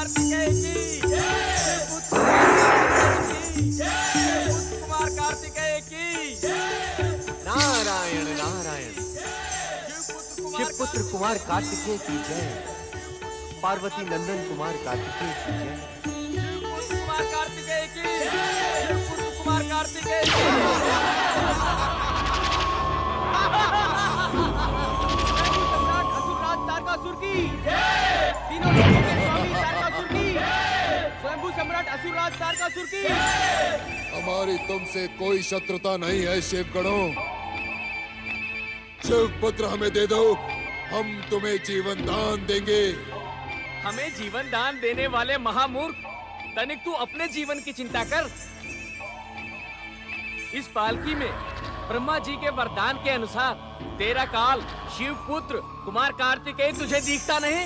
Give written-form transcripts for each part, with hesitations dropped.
कार्तिकेय की कुमार कार्तिकेय की। नारायण नारायण। शिवपुत्र कुमार कार्तिकेय की जय। पार्वती नंदन कुमार कार्तिकेय की जय। कुमार कार्तिकेय की कुमार कार्तिकेय की। सम्राट असुरराज तारकासुर की तीनों लोगों के स्वामी तारकासुर की। स्वयंभू सम्राट असुरराज तारकासुर की। हमारी तुमसे कोई शत्रुता नहीं है शिवगणों। शिवपुत्र हमें दे दो, हम तुम्हें जीवन दान देंगे। हमें जीवन दान देने वाले महामूर्ख, तनिक तू अपने जीवन की चिंता कर। इस पालकी में ब्रह्मा जी के वरदान के अनुसार तेरा काल शिवपुत्र कुमार कार्तिकेय तुझे दिखता नहीं?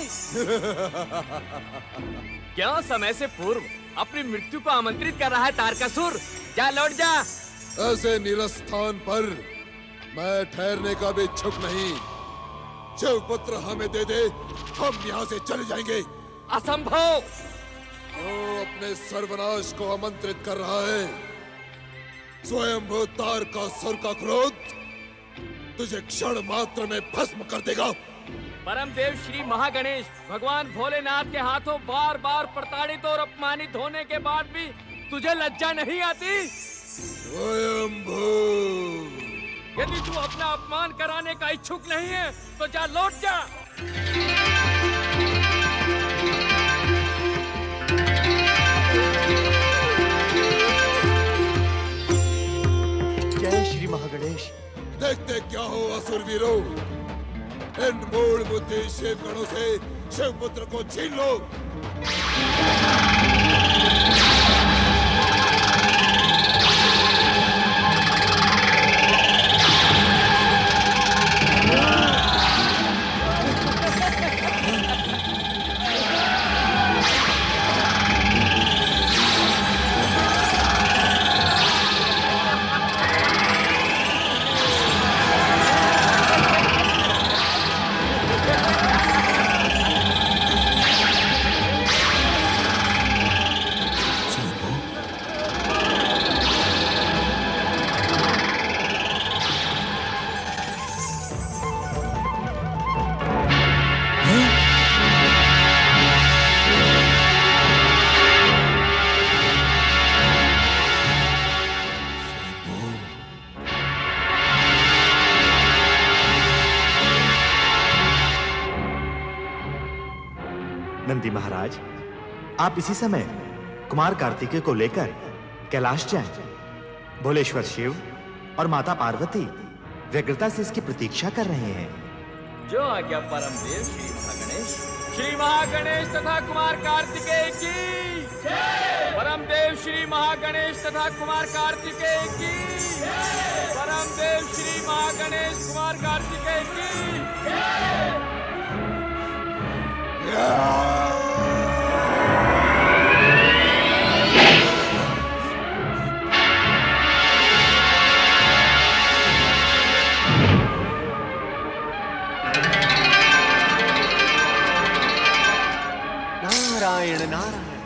क्या समय से पूर्व अपनी मृत्यु को आमंत्रित कर रहा है तारकासुर? जा, लौट जा। ऐसे नीरस स्थान पर मैं ठहरने का भी इच्छुक नहीं। शिवपुत्र हमें दे दे, हम यहाँ से चले जाएंगे। असंभव। तो अपने सर्वनाश को आमंत्रित कर रहा है। स्वयंभू तारकासुर का क्रोध तुझे क्षण मात्र में भस्म कर देगा। परम देव श्री महागणेश भगवान भोलेनाथ के हाथों बार बार प्रताड़ित और अपमानित होने के बाद भी तुझे लज्जा नहीं आती? स्वयंभू, यदि तू अपना अपमान कराने का इच्छुक नहीं है तो जा, लौट जा। जय श्री महागणेश। देखते क्या हो असुर वीरों, इन मूल बुद्धि शिवगणों से शिवपुत्र को छीन लो। नंदी महाराज, आप इसी समय कुमार कार्तिकेय को लेकर कैलाश जाएं। भोलेश्वर शिव और माता पार्वती व्यग्रता से इसकी प्रतीक्षा कर रहे हैं। जो आज्ञा परम देव श्री महागणेश तथा कुमार कार्तिकेय की। परम देव श्री महागणेश तथा कुमार कार्तिकेय की। परम देव श्री महागणेश कुमार कार्तिकेय की। नारायण नारायण।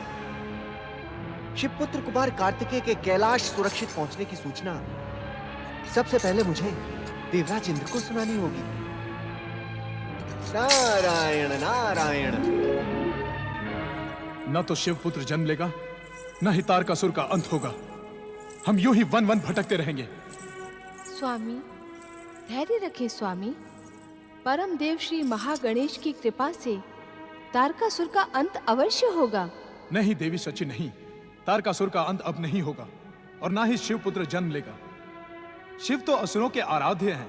शिवपुत्र कुमार कार्तिकेय के कैलाश सुरक्षित पहुंचने की सूचना सबसे पहले मुझे देवराज इंद्र को सुनानी होगी। नारायण नारायण। न तो शिवपुत्र जन्म लेगा, न ही तारकासुर का अंत होगा। हम यूं ही वन वन भटकते रहेंगे। स्वामी, धैर्य रखें स्वामी। परम देव श्री महागणेश की कृपा से तारकासुर का अंत अवश्य होगा। नहीं देवी सची, नहीं। तारकासुर का अंत अब नहीं होगा और ना ही शिवपुत्र जन्म लेगा। शिव तो असुरों के आराध्य हैं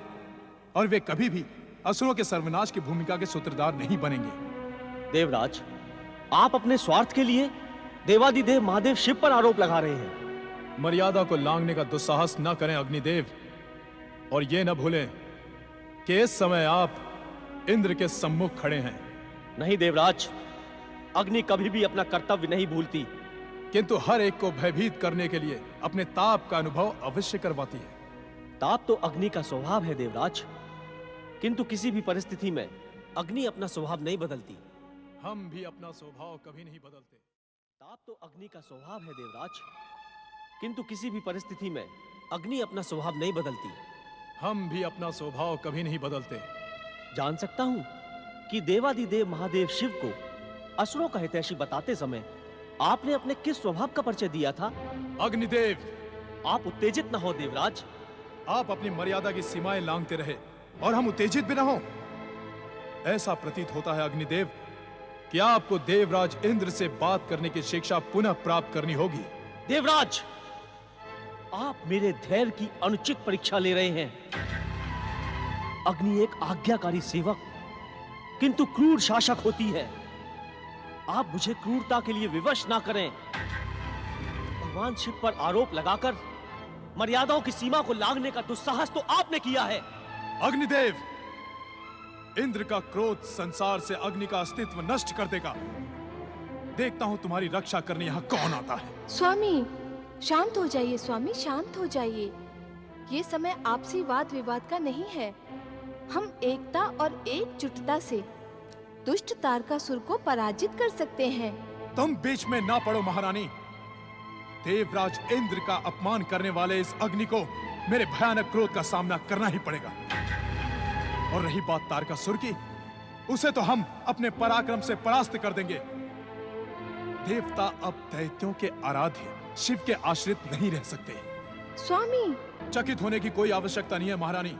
और वे कभी भी असुरों के सर्वनाश की भूमिका के सूत्रधार नहीं बनेंगे। देवराज, आप अपने स्वार्थ के लिए देवादिदेव महादेव शिव पर आरोप लगा रहे हैं। मर्यादा को लांघने का दुस्साहस न करें अग्निदेव, और ये न भूलें कि इस समय आप इंद्र के सम्मुख खड़े हैं। नहीं देवराज, अग्नि कभी भी अपना कर्तव्य नहीं भूलती, किंतु हर एक को भयभीत करने के लिए अपने ताप का अनुभव अवश्य करवाती है। ताप तो अग्नि का स्वभाव है देवराज, किंतु किसी भी परिस्थिति में अग्नि अपना स्वभाव नहीं बदलती। हम भी अपना स्वभाव कभी नहीं बदलते। ताप तो अग्नि का स्वभाव है देवराज, किंतु किसी भी परिस्थिति में अग्नि अपना स्वभाव नहीं बदलती। हम भी अपना स्वभाव कभी नहीं बदलते। जान सकता हूं कि देवादिदेव महादेव शिव को असुरों का हितैषी बताते समय आपने अपने किस स्वभाव का परिचय दिया था? अग्निदेव, आप उत्तेजित न हो देवराज। आप अपनी मर्यादा की सीमाएं लांघते रहे और हम उत्तेजित भी न हो। ऐसा प्रतीत होता है अग्निदेव कि आपको देवराज इंद्र से बात करने की शिक्षा पुनः प्राप्त करनी होगी। देवराज, आप मेरे धैर्य की अनुचित परीक्षा ले रहे हैं। अग्नि एक आज्ञाकारी सेवक किंतु क्रूर शासक होती है। आप मुझे क्रूरता के लिए विवश ना करें। भगवान शिव पर आरोप लगाकर मर्यादाओं की सीमा को लांघने का दुस्साहस तो आपने किया है। अग्निदेव, इंद्र का क्रोध संसार से अग्नि का अस्तित्व नष्ट कर देगा। देखता हूं तुम्हारी रक्षा करने यहां कौन आता है। स्वामी शांत हो जाइए, स्वामी शांत हो जाइए। ये समय आपसी वाद विवाद का नहीं है। हम एकता और एकजुटता से दुष्ट तारकासुर को पराजित कर सकते हैं। तुम बीच में ना पड़ो महारानी। देवराज इंद्र का अपमान करने वाले इस अग्नि को मेरे भयानक क्रोध का सामना करना ही पड़ेगा। और रही बात तारकासुर की, उसे तो हम अपने पराक्रम से परास्त कर देंगे। देवता अब दैत्यों के आराध्य शिव के आश्रित नहीं रह सकते। स्वामी, चकित होने की कोई आवश्यकता नहीं है महारानी।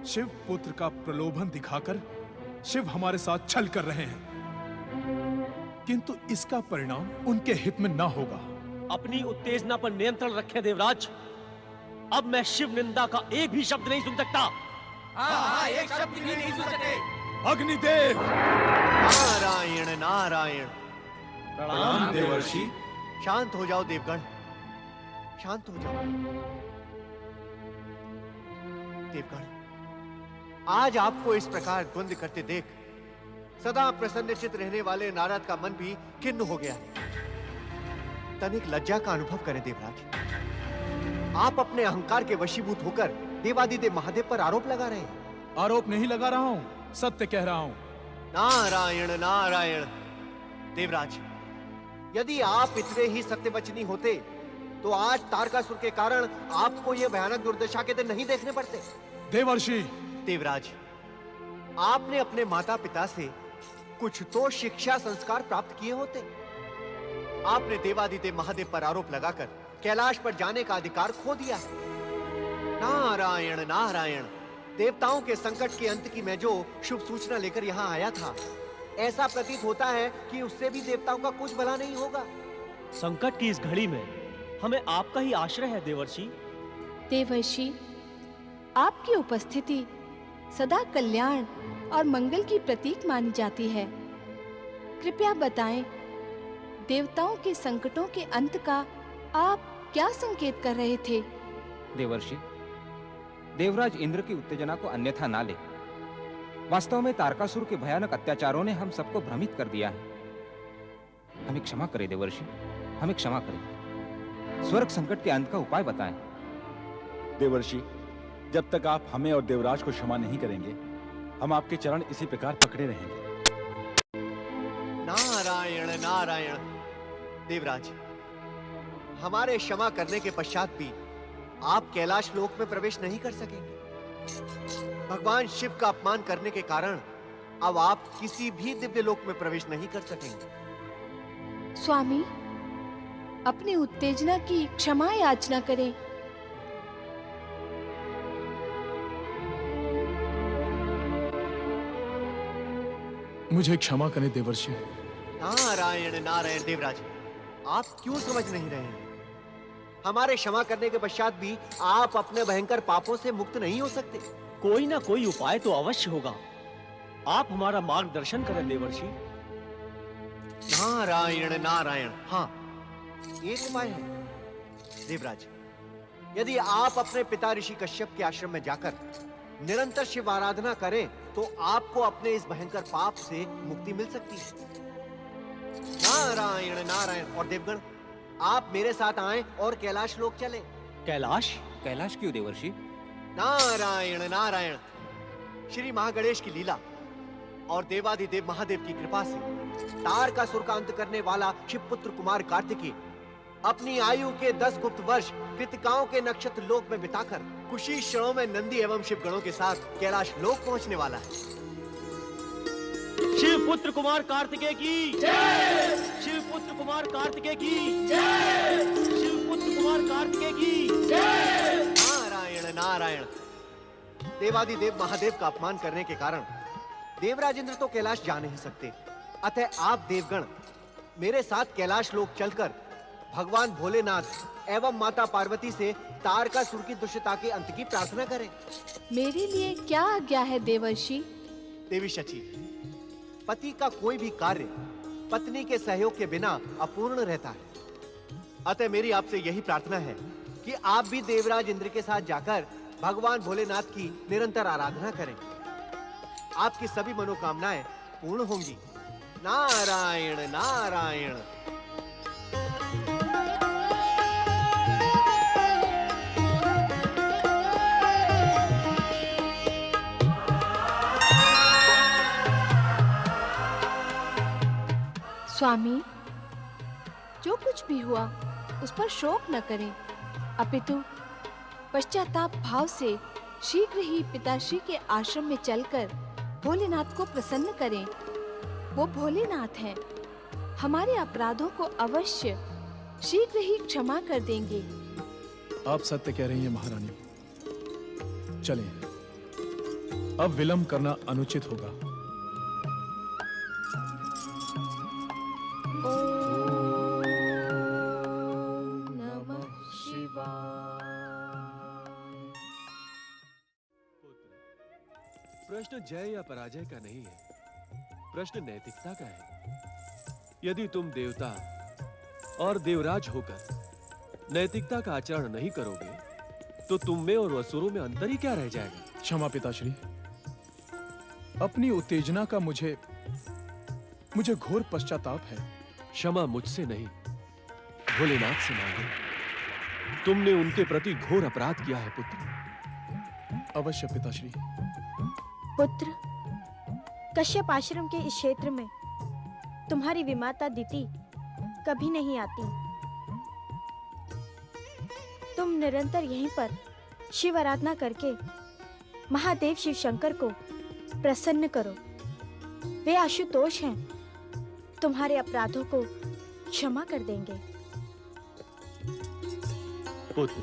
शिव पुत्र का प्रलोभन दिखाकर शिव हमारे साथ छल कर रहे हैं, किंतु इसका परिणाम उनके हित में ना होगा। अपनी उत्तेजना पर नियंत्रण रखें देवराज। अब मैं शिव निंदा का एक भी शब्द नहीं सुन सकता। एक शब्द भी नहीं सुन सके। अग्निदेव, नारायण नारायण। प्रणाम देवर्षि। शांत हो जाओ देवगण, शांत हो जाओ। देवगण, आज आपको इस प्रकार द्वंद्व करते देख सदा प्रसन्नचित रहने वाले नारद का मन भी खिन्न हो गया है। तनिक लज्जा का अनुभव करें देवराज। आप अपने अहंकार के वशीभूत होकर देवादिदेव महादेव पर आरोप लगा रहे हैं। आरोप नहीं लगा रहा हूं, सत्य कह रहा हूं। नारायण नारायण। देवराज, यदि आप इतने ही सत्यवचनी होते तो आज तारकासुर के कारण आपको यह भयानक दुर्दशा के दिन नहीं देखने पड़ते। देवर्षि, देवराज, आपने अपने माता पिता से कुछ तो शिक्षा संस्कार प्राप्त किए होते। आपने देवादिदेव महादेव पर आरोप लगाकर कैलाश पर जाने का अधिकार खो दिया है। नारायण नारायण। देवताओं के संकट के अंत की मैं जो शुभ सूचना लेकर यहाँ आया था, ऐसा प्रतीत होता है कि उससे भी देवताओं का कुछ भला नहीं होगा। संकट की इस घड़ी में हमें आपका ही आश्रय है देवर्षि। देवर्षि, आपकी उपस्थिति सदा कल्याण और मंगल की प्रतीक मानी जाती है। कृपया बताएं, देवताओं के संकटों के अंत का आप क्या संकेत कर रहे थे? देवर्षि, देवराज इंद्र की उत्तेजना को अन्यथा ना ले। वास्तव में तारकासुर के भयानक अत्याचारों ने हम सबको भ्रमित कर दिया है। हमें क्षमा करें देवर्षि, हमें क्षमा करें। स्वर्ग संकट के अंत का उपाय बताएं। देवर्षि, जब तक आप हमें और देवराज को क्षमा नहीं करेंगे, हम आपके चरण इसी प्रकार पकड़े रहेंगे। नारायण नारायण। देवराज, हमारे क्षमा करने के पश्चात भी आप कैलाश लोक में प्रवेश नहीं कर सकेंगे। भगवान शिव का अपमान करने के कारण अब आप किसी भी दिव्य लोक में प्रवेश नहीं कर सकेंगे। स्वामी, अपनी उत्तेजना की क्षमा याचना करें। मुझे क्षमा करें देवर्षि। नारायण नारायण। देवराज, आप क्यों समझ नहीं रहे हैं? हमारे क्षमा करने के पश्चात भी आप अपने भयंकर पापों से मुक्त नहीं हो सकते। कोई ना कोई उपाय तो अवश्य होगा। आप हमारा मार्गदर्शन करें देवर्षि। नारायण नारायण। हाँ, एक उपाय है देवराज। यदि आप अपने पिता ऋषि कश्यप के आश्रम में जाकर निरंतर शिव आराधना करें तो आपको अपने इस भयंकर पाप से मुक्ति मिल सकती है। नारायण नारायण। और देवगण, आप मेरे साथ आएं और कैलाश लोक चलें। कैलाश? कैलाश क्यों देवर्षि? नारायण नारायण। श्री महागणेश की लीला और देवाधिदेव महादेव की कृपा से तारकासुर का अंत करने वाला शिवपुत्र कुमार कार्तिकेय अपनी आयु के 10 गुप्त वर्ष कृतिकाओं के नक्षत्र लोक में बिताकर कुछ ही क्षणों में नंदी एवं शिवगणों के साथ कैलाश लोक पहुंचने वाला है। शिव पुत्र कुमार कार्तिकेय की जय। शिव पुत्र कुमार कार्तिकेय की जय। शिव पुत्र कुमार कार्तिकेय की जय। नारायण नारायण। देवाधिदेव महादेव का अपमान करने के कारण देवराज इंद्र तो कैलाश जा नहीं सकते, अतः आप देवगण मेरे साथ कैलाश लोक चलकर भगवान भोलेनाथ एवं माता पार्वती से तारकासुर की दुष्टता के अंत की प्रार्थना करें। मेरे लिए क्या आज्ञा है देवर्षि? देवी शची, पति का कोई भी कार्य पत्नी के सहयोग के बिना अपूर्ण रहता है, अतः मेरी आपसे यही प्रार्थना है कि आप भी देवराज इंद्र के साथ जाकर भगवान भोलेनाथ की निरंतर आराधना करें। आपकी सभी मनोकामनाएं पूर्ण होंगी। नारायण नारायण। स्वामी, जो कुछ भी हुआ उस पर शोक न करें, अपितु पश्चाताप भाव से शीघ्र ही पिताश्री के आश्रम में चलकर भोलेनाथ को प्रसन्न करें। वो भोलेनाथ हैं, हमारे अपराधों को अवश्य शीघ्र ही क्षमा कर देंगे। आप सत्य कह रही हैं महारानी। चलें, अब विलंब करना अनुचित होगा। नमः शिवाय। प्रश्न जय या पराजय का नहीं है, प्रश्न नैतिकता का है। यदि तुम देवता और देवराज होकर नैतिकता का आचरण नहीं करोगे तो तुम में और असुरों में अंतर ही क्या रह जाएगा? क्षमा पिताश्री, अपनी उत्तेजना का मुझे घोर पश्चाताप है। क्षमा मुझसे नहीं, भोलेनाथ से मांगे। तुमने उनके प्रति घोर अपराध किया है पुत्र। अवश्य पिताश्री। पुत्र, कश्यप आश्रम के इस क्षेत्र में तुम्हारी विमाता दिति कभी नहीं आती। तुम निरंतर यहीं पर शिव आराधना करके महादेव शिव शंकर को प्रसन्न करो। वे आशुतोष हैं, तुम्हारे अपराधों को क्षमा कर देंगे। पुत्र,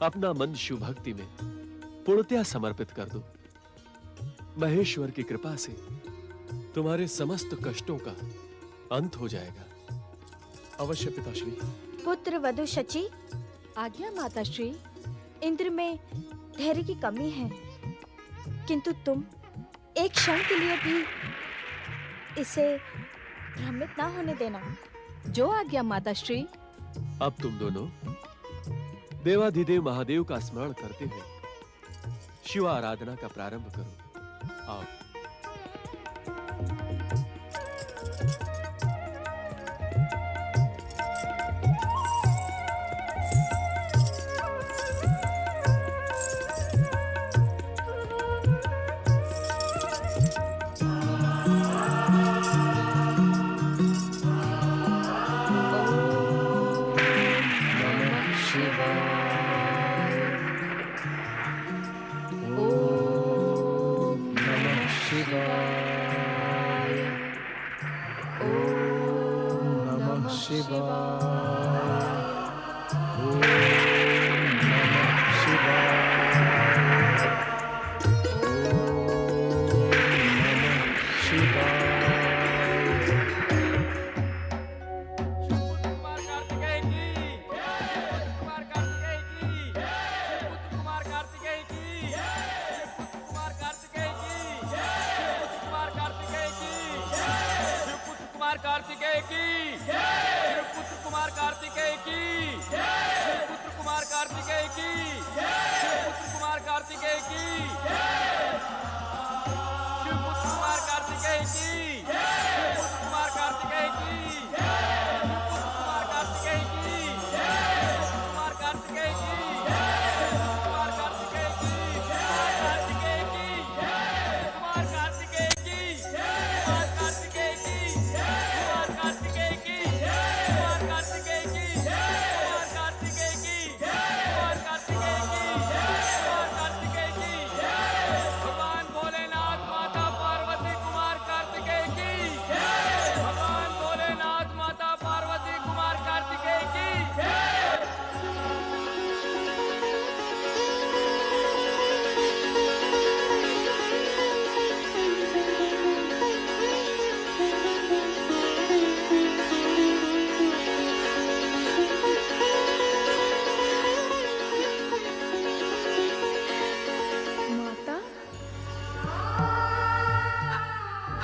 अपना मन शिव भक्ति में पूर्णतया समर्पित कर दो। महेश्वर की कृपा से तुम्हारे समस्त कष्टों का अंत हो जाएगा। अवश्य पिताश्री। पुत्र वधु शची, आज्ञा माताश्री। इंद्र में धैर्य की कमी है, किंतु तुम एक क्षण के लिए भी इसे भ्रमित ना होने देना। जो आज्ञा माताश्री। अब तुम दोनों देवाधिदेव महादेव का स्मरण करते हुए शिव आराधना का प्रारंभ करो। आओ।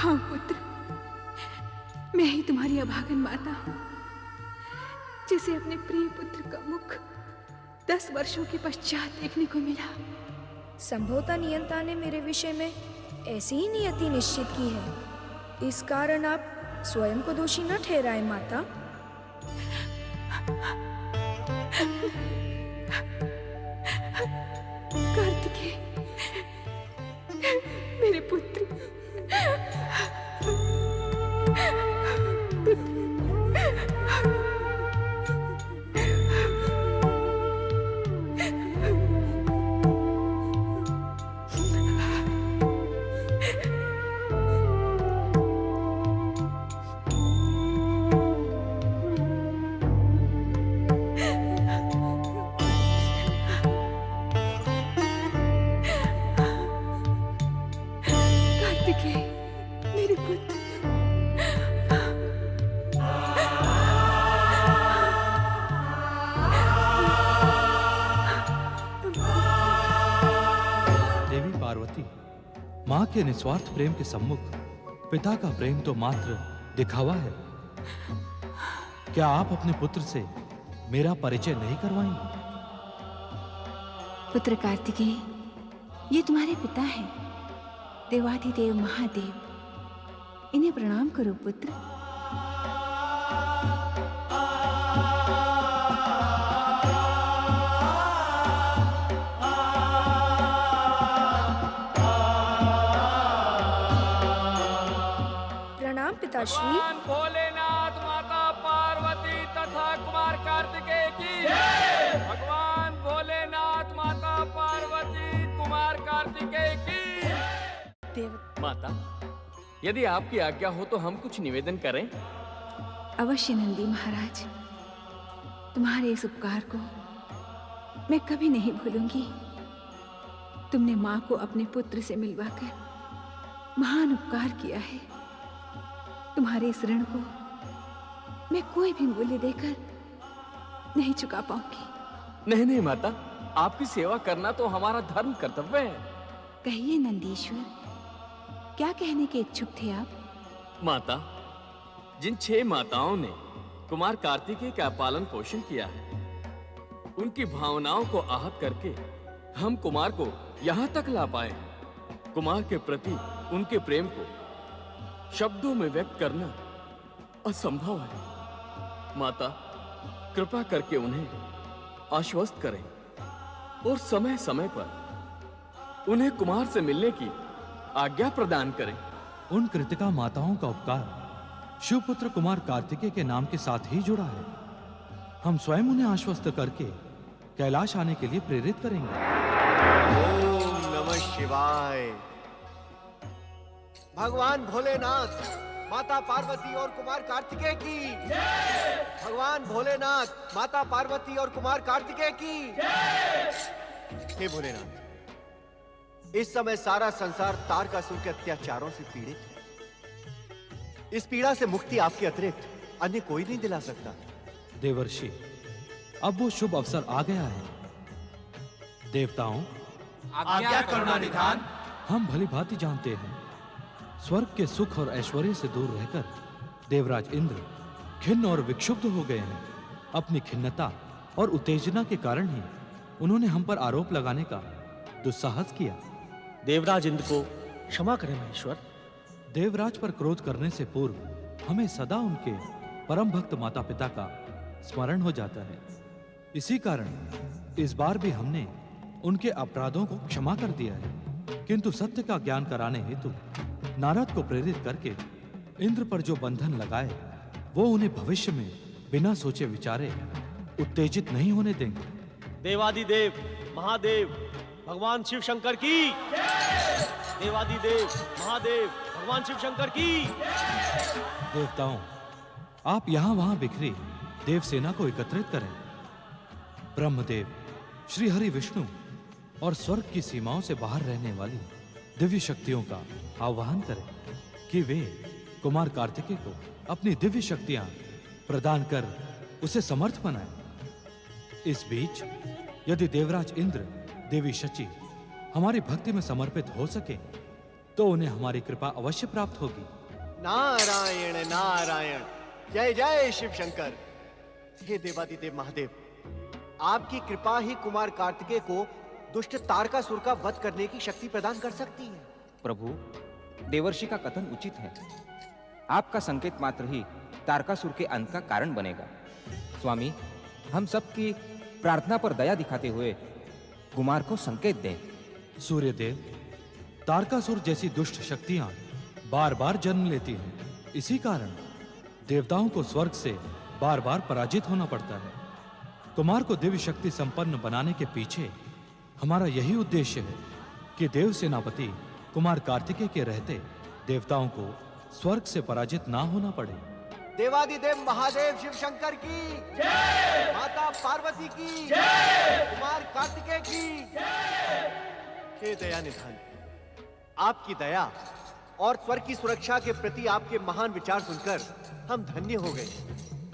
हाँ पुत्र, मैं ही तुम्हारी अभागन माता हूँ, जिसे अपने प्रिय पुत्र का मुख 10 वर्षों के पश्चात देखने को मिला। संभवतः नियंता ने मेरे विषय में ऐसी ही नियति निश्चित की है। इस कारण आप स्वयं को दोषी न ठहराए माता। कार्तिकेय, मेरे पुत्र, मेरे पुत्र, देवी पार्वती, माँ के निस्वार्थ प्रेम के सम्मुख पिता का प्रेम तो मात्र दिखावा है। क्या आप अपने पुत्र से मेरा परिचय नहीं करवाएंगे? पुत्र कार्तिकेय, ये तुम्हारे पिता हैं, देवाधिदेव महादेव। इन्हें प्रणाम करो पुत्र। प्रणाम पिताश्री। भगवान भोलेनाथ, माता पार्वती तथा कुमार कार्तिकेय की भगवान भोलेनाथ, माता पार्वती, कुमार कार्तिकेय की माता, यदि आपकी आज्ञा हो तो हम कुछ निवेदन करें। अवश्य नंदी महाराज, तुम्हारे इस उपकार को मैं कभी नहीं भूलूंगी। तुमने माँ को अपने पुत्र से मिलवाकर महान उपकार किया है। तुम्हारे इस ऋण को मैं कोई भी मूल्य देकर नहीं चुका पाऊंगी। नहीं नहीं माता, आपकी सेवा करना तो हमारा धर्म कर्तव्य है। कहिए नंदीश्वर, क्या कहने के इच्छुक थे आप? माता, जिन 6 माताओं ने कुमार कार्तिकेय का पालन पोषण किया है, उनकी भावनाओं को आहत करके हम कुमार को यहाँ तक ला पाए हैं। कुमार के प्रति उनके प्रेम को शब्दों में व्यक्त करना असंभव है। माता, कृपा करके उन्हें आश्वस्त करें और समय समय पर उन्हें कुमार से मिलने की आज्ञा प्रदान करें। उन कृतिका माताओं का उपकार शिवपुत्र कुमार कार्तिकेय के नाम के साथ ही जुड़ा है। हम स्वयं उन्हें आश्वस्त करके कैलाश आने के लिए प्रेरित करेंगे। ओम नमः शिवाय। भगवान भोलेनाथ, माता पार्वती और कुमार कार्तिकेय की। भगवान भोलेनाथ, माता पार्वती और कुमार कार्तिकेय की। हे भोलेनाथ, इस समय सारा संसार तारकासुर के अत्याचारों से पीड़ित है। इस पीड़ा से मुक्ति आपके अतिरिक्त अन्य कोई नहीं दिला सकता। देवर्षि, अब वो शुभ अवसर आ गया है। देवताओं, आज्ञा करुणानिधान। हम भली भांति जानते हैं, स्वर्ग के सुख और ऐश्वर्य से दूर रहकर देवराज इंद्र खिन्न और विक्षुब्ध हो गए हैं। अपनी खिन्नता और उत्तेजना के कारण ही उन्होंने हम पर आरोप लगाने का दुस्साहस किया। देवराज इंद्र को क्षमा करें महेश्वर। देवराज पर क्रोध करने से पूर्व हमें सदा उनके परम भक्त माता पिता का स्मरण हो जाता है। इसी कारण इस बार भी हमने उनके अपराधों को क्षमा कर दिया है। किंतु सत्य का ज्ञान कराने हेतु नारद को प्रेरित करके इंद्र पर जो बंधन लगाए, वो उन्हें भविष्य में बिना सोचे विचारे उत्तेजित नहीं होने देंगे। देवादिदेव महादेव भगवान शिव शंकर की। देवादिदेव महादेव भगवान शिव शंकर की। देवताओं, आप यहां वहां बिखरी देव सेना को एकत्रित करें। ब्रह्मदेव, श्री हरि विष्णु और स्वर्ग की सीमाओं से बाहर रहने वाली दिव्य शक्तियों का आह्वान करें कि वे कुमार कार्तिकेय को अपनी दिव्य शक्तियां प्रदान कर उसे समर्थ बनाएं। इस बीच यदि देवराज इंद्र, देवी शची हमारी भक्ति में समर्पित हो सके तो तो उन्हें हमारी कृपा अवश्य प्राप्त होगी। नारायण नारायण, जय जय शिव शंकर। हे देवादिदेव महादेव, आपकी कृपा ही कुमार कार्तिकेय को दुष्ट तारकासुर का वध करने की शक्ति प्रदान कर सकती है। प्रभु, देवर्षि का कथन उचित है। आपका संकेत मात्र ही तारकासुर के अंत का कारण बनेगा। स्वामी, हम सबकी प्रार्थना पर दया दिखाते हुए कुमार को संकेत दें। सूर्यदेव, तारकासुर जैसी दुष्ट शक्तियां बार बार जन्म लेती हैं। इसी कारण देवताओं को स्वर्ग से बार बार पराजित होना पड़ता है। कुमार को दिव्य शक्ति संपन्न बनाने के पीछे हमारा यही उद्देश्य है कि देव सेनापति कुमार कार्तिकेय के रहते देवताओं को स्वर्ग से पराजित ना होना पड़े। देवादिदेव महादेव शिव शंकर की जय, माता पार्वती की जय, कुमार कार्तिकेय की जय। हे दया निधान, आपकी दया और स्वर्ग की सुरक्षा के प्रति आपके महान विचार सुनकर हम धन्य हो गए।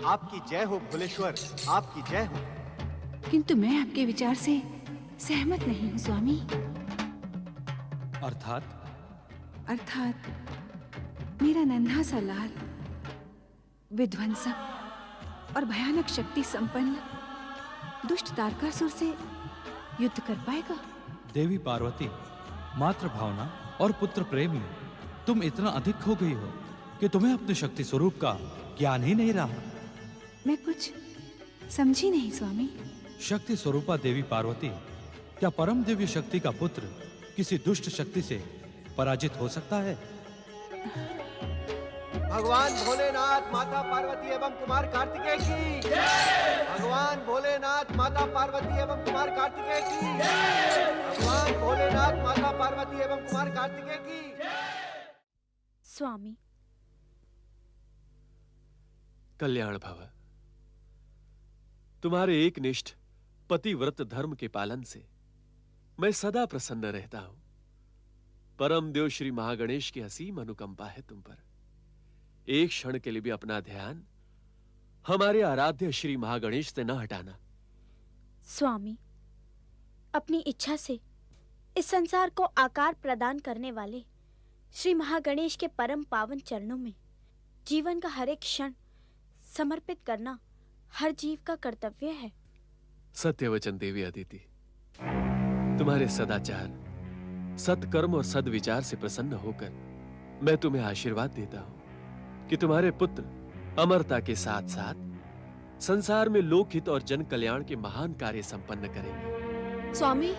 आपकी जय हो भोलेश्वर, आपकी जय हो। किंतु मैं आपके विचार से सहमत नहीं हूँ स्वामी। अर्थात मेरा नन्हा सा लाल विध्वंसक और भयानक शक्ति संपन्न दुष्ट तारकासुर से युद्ध कर पाएगा? देवी पार्वती, मातृ भावना और पुत्र प्रेम में तुम इतना अधिक खो गई हो कि तुम्हें अपने शक्ति स्वरूप का ज्ञान ही नहीं रहा। मैं कुछ समझी नहीं स्वामी। शक्ति स्वरूपा देवी पार्वती, क्या परम दिव्य शक्ति का पुत्र किसी दुष्ट शक्ति से पराजित हो सकता है? भगवान भोलेनाथ माता पार्वती एवं कुमार कार्तिकेय की जय। भगवान भोलेनाथ माता पार्वती एवं कुमार कार्तिकेय की जय। भगवान भोलेनाथ माता पार्वती एवं कुमार कार्तिकेय की जय। स्वामी, कल्याण भव। तुम्हारे एकनिष्ठ पतिव्रत धर्म के पालन से मैं सदा प्रसन्न रहता हूं। परम देव श्री महागणेश की असीम अनुकंपा है तुम पर। एक क्षण के लिए भी अपना ध्यान हमारे आराध्य श्री महागणेश से न हटाना। स्वामी, अपनी इच्छा से इस संसार को आकार प्रदान करने वाले श्री महागणेश के परम पावन चरणों में जीवन का हर एक क्षण समर्पित करना हर जीव का कर्तव्य है। सत्यवचन देवी अदिति, तुम्हारे सदाचार, सत्कर्म और सद्विचार से प्रसन्न होकर मैं तुम्हें आशीर्वाद देता हूं कि तुम्हारे पुत्र अमरता के साथ साथ संसार में लोकहित और जन कल्याण के महान कार्य संपन्न करेंगे। स्वामी,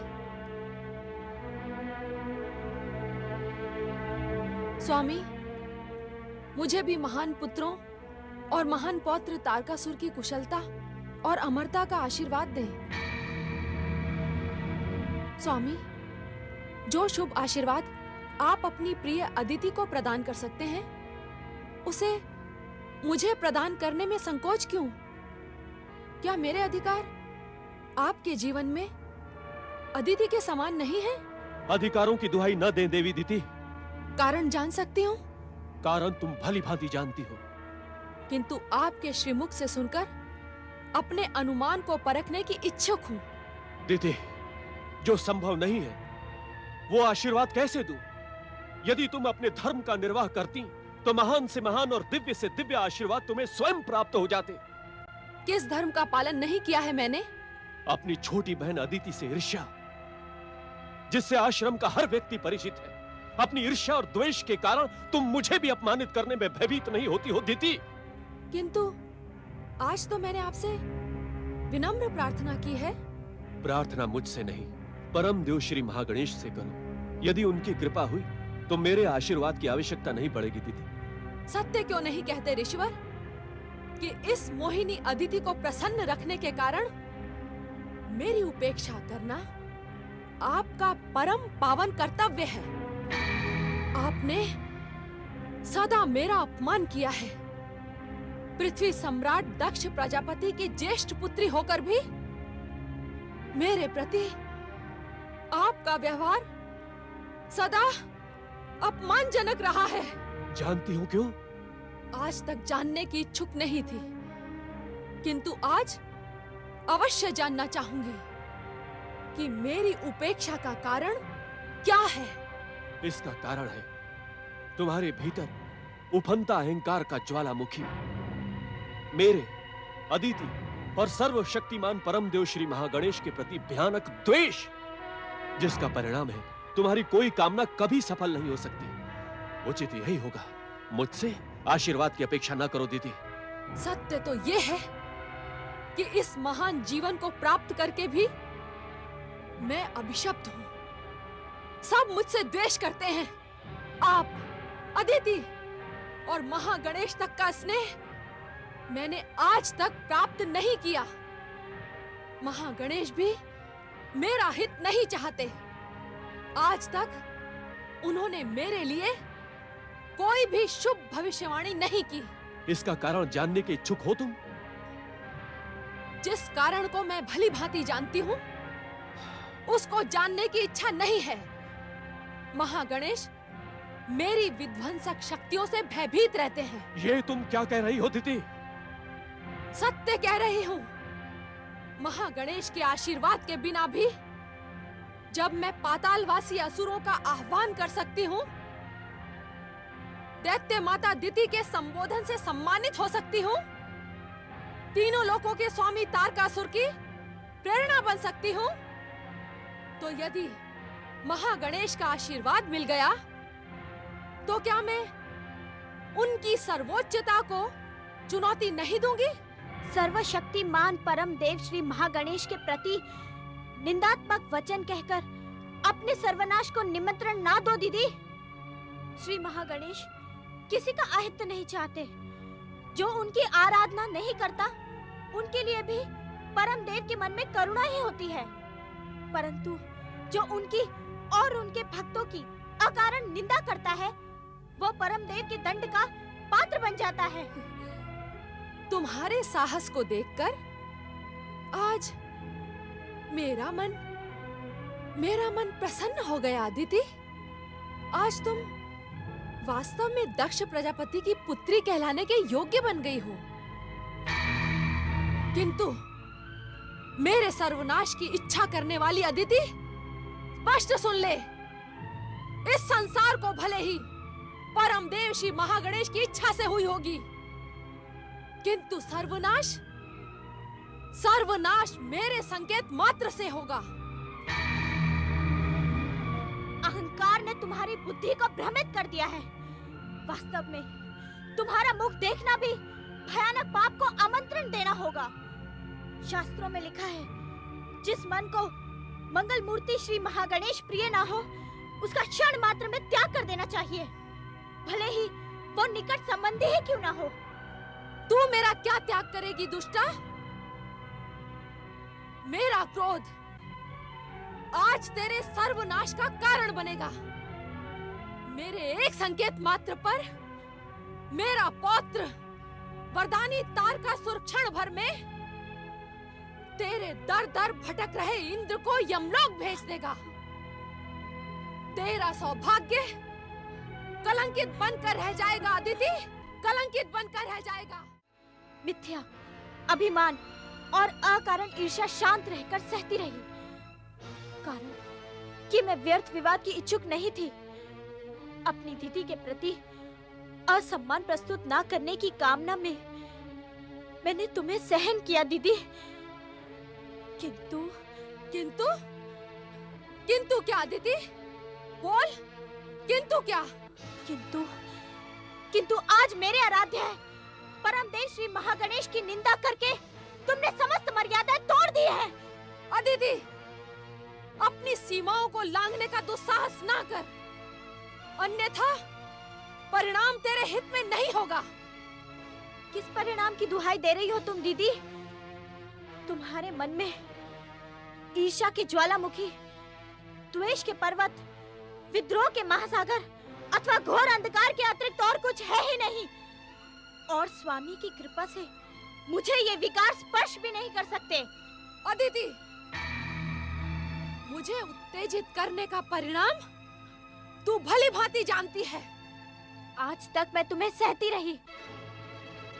मुझे भी महान पुत्रों और महान पौत्र तारकासुर की कुशलता और अमरता का आशीर्वाद दें। स्वामी, जो शुभ आशीर्वाद आप अपनी प्रिय अदिति को प्रदान कर सकते हैं, उसे मुझे प्रदान करने में संकोच क्यों? क्या मेरे अधिकार आपके जीवन में अदिति के समान नहीं है? अधिकारों की दुहाई न दें देवी दीति। कारण जान सकती हूँ? कारण तुम भली भांति जानती हो, किंतु आपके श्रीमुख से सुनकर अपने अनुमान को परखने की इच्छुक हूँ। दीदी, जो संभव नहीं है वो आशीर्वाद कैसे दूं? यदि तुम अपने धर्म का निर्वाह करती तो महान से महान और दिव्य से दिव्य आशीर्वाद तुम्हें स्वयं प्राप्त हो जाते। किस धर्म का पालन नहीं किया है मैंने? अपनी छोटी बहन अदिति से ईर्ष्या, जिससे आश्रम का हर व्यक्ति परिचित है। अपनी ईर्ष्या और द्वेष के कारण तुम मुझे भी अपमानित करने में भयभीत नहीं होती हो दीदी? किंतु आज तो मैंने आपसे विनम्र प्रार्थना की है। प्रार्थना मुझसे नहीं, परम देव श्री महागणेश से करो। यदि उनकी कृपा हुई तो मेरे आशीर्वाद की आवश्यकता नहीं पड़ेगी दीदी। सत्य क्यों नहीं कहते ऋषिवर कि इस मोहिनी अदिति को प्रसन्न रखने के कारण मेरी उपेक्षा करना आपका परम पावन कर्तव्य है। आपने सदा मेरा अपमान किया है। पृथ्वी सम्राट दक्ष प्रजापति की ज्येष्ठ पुत्री होकर भी मेरे प्रति आपका व्यवहार सदा अपमानजनक रहा है। जानती हो क्यों? आज तक जानने की इच्छुक नहीं थी, किंतु आज अवश्य जानना चाहूंगी कि मेरी उपेक्षा का कारण क्या है। इसका कारण है तुम्हारे भीतर उफनता अहंकार का ज्वालामुखी मेरे, अदिति और सर्वशक्तिमान परम देव श्री महागणेश के प्रति भयानक द्वेष, जिसका परिणाम है तुम्हारी कोई कामना कभी सफल नहीं हो सकती। उचित यही होगा, मुझसे आशीर्वाद की अपेक्षा न करो दीदी। सत्य तो ये है कि इस महान जीवन को प्राप्त करके भी मैं अभिशप्त हूं। सब मुझसे द्वेष करते हैं। आप, अदिति और महागणेश तक का स्नेह मैंने आज तक प्राप्त नहीं किया। महागणेश भी मेरा हित नहीं चाहते। आज तक उन्होंने मेरे लिए कोई भी शुभ भविष्यवाणी नहीं की। इसका कारण जानने के इच्छुक हो तुम? जिस कारण को मैं भली भांति जानती हूँ, उसको जानने की इच्छा नहीं है। महागणेश मेरी विध्वंसक शक्तियों से भयभीत रहते हैं। ये तुम क्या कह रही हो दीदी? सत्य कह रही हूँ। महागणेश के आशीर्वाद के बिना भी जब मैं पातालवासी असुरों का आह्वान कर सकती हूँ, दैत्य माता दिति के संबोधन से सम्मानित हो सकती हूँ, तीनों लोकों के स्वामी तारकासुर की प्रेरणा बन सकती हूँ, तो यदि महागणेश का आशीर्वाद मिल गया तो क्या मैं उनकी सर्वोच्चता को चुनौती नहीं दूंगी? सर्वशक्तिमान परम देव श्री महागणेश के प्रति निंदात्मक वचन कहकर अपने सर्वनाश को निमंत्रण ना दो दीदी। श्री महागणेश किसी का अहित नहीं चाहते। जो उनकी आराधना नहीं करता, उनके लिए भी परम देव के मन में करुणा ही होती है। परंतु जो उनकी और उनके भक्तों की अकारण निंदा करता है, वो परम देव के दंड का पात्र बन जाता है। तुम्हारे साहस को देखकर आज मेरा मन प्रसन्न हो गया अदिति। आज तुम वास्तव में दक्ष प्रजापति की पुत्री कहलाने के योग्य बन गई हो। किंतु मेरे सर्वनाश की इच्छा करने वाली अदिति, स्पष्ट सुन ले, इस संसार को भले ही परम देव श्री महागणेश की इच्छा से हुई होगी, किंतु सर्वनाश मेरे संकेत मात्र से होगा। अहंकार ने तुम्हारी बुद्धि को भ्रमित कर दिया है। वास्तव में तुम्हारा मुख देखना भी भयानक पाप को आमंत्रण देना होगा। शास्त्रों में लिखा है, जिस मन को मंगल मूर्ति श्री महागणेश प्रिय ना हो, उसका क्षण मात्र में त्याग कर देना चाहिए, भले ही वो निकट संबंधी ही क्यों ना हो। तू मेरा क्या त्याग करेगी दुष्टा? मेरा क्रोध आज तेरे सर्वनाश का कारण बनेगा। मेरे एक संकेत मात्र पर मेरा पौत्र वरदानी तारकासुर क्षण भर में तेरे दर दर भटक रहे इंद्र को यमलोक भेज देगा। तेरा सौभाग्य कलंकित बनकर रह जाएगा अदिति, कलंकित बनकर रह जाएगा। मिथ्या, अभिमान और अकारण ईर्ष्या शांत रहकर सहती रही, कारण कि मैं व्यर्थ विवाद की इच्छुक नहीं थी। अपनी दीदी के प्रति असम्मान प्रस्तुत ना करने की कामना में मैंने तुम्हें सहन किया दीदी। किंतु किंतु किंतु क्या अदिति? बोल, किंतु क्या? किंतु आज मेरे आराध्य है परम देव श्री महागणेश की निंदा करके तुमने समस्त मर्यादाएं तोड़ दी है। अदिति, अपनी सीमाओं को लांघने का दुस्साहस ना कर, अन्यथा परिणाम तेरे हित में नहीं होगा। किस परिणाम की दुहाई दे रही हो तुम दीदी? तुम्हारे मन में ईर्ष्या के ज्वालामुखी, द्वेष के पर्वत, विद्रोह के महासागर अथवा घोर अंधकार के अतिरिक्त और कुछ है ही नहीं। और स्वामी की कृपा से मुझे ये विकार स्पर्श भी नहीं कर सकते। अदिति, मुझे उत्तेजित करने का परिणाम तू भली भांति जानती है। आज तक मैं तुम्हें सहती रही,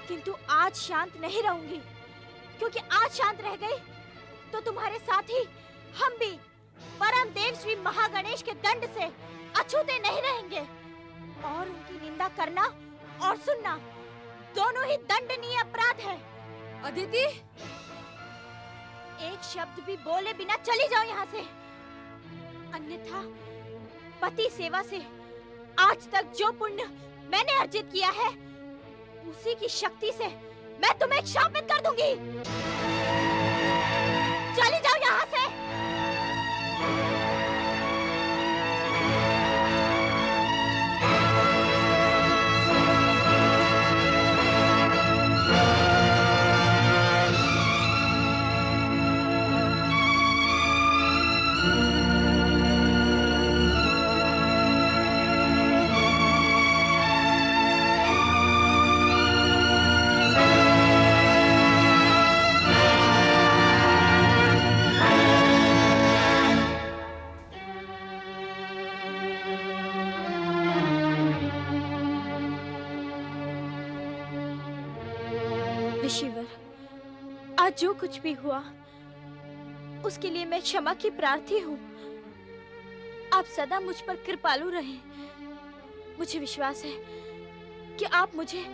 किंतु आज शांत नहीं रहूंगी, क्योंकि आज शांत रह गई तो तुम्हारे साथ ही हम भी परम देव श्री महागणेश के दंड से अछूते नहीं रहेंगे। और उनकी निंदा करना और सुनना दोनों ही दंडनीय अपराध है। अदिति, एक शब्द भी बोले बिना चली जाओ यहाँ से, अन्यथा पति सेवा से आज तक जो पुण्य मैंने अर्जित किया है उसी की शक्ति से मैं तुम्हें शापित कर दूंगी। चली जाओ यहाँ से। ऋषिवर, आज जो कुछ भी हुआ उसके लिए मैं क्षमा की प्रार्थी हूँ। आप सदा मुझ पर कृपालु रहें। मुझे विश्वास है कि आप मुझे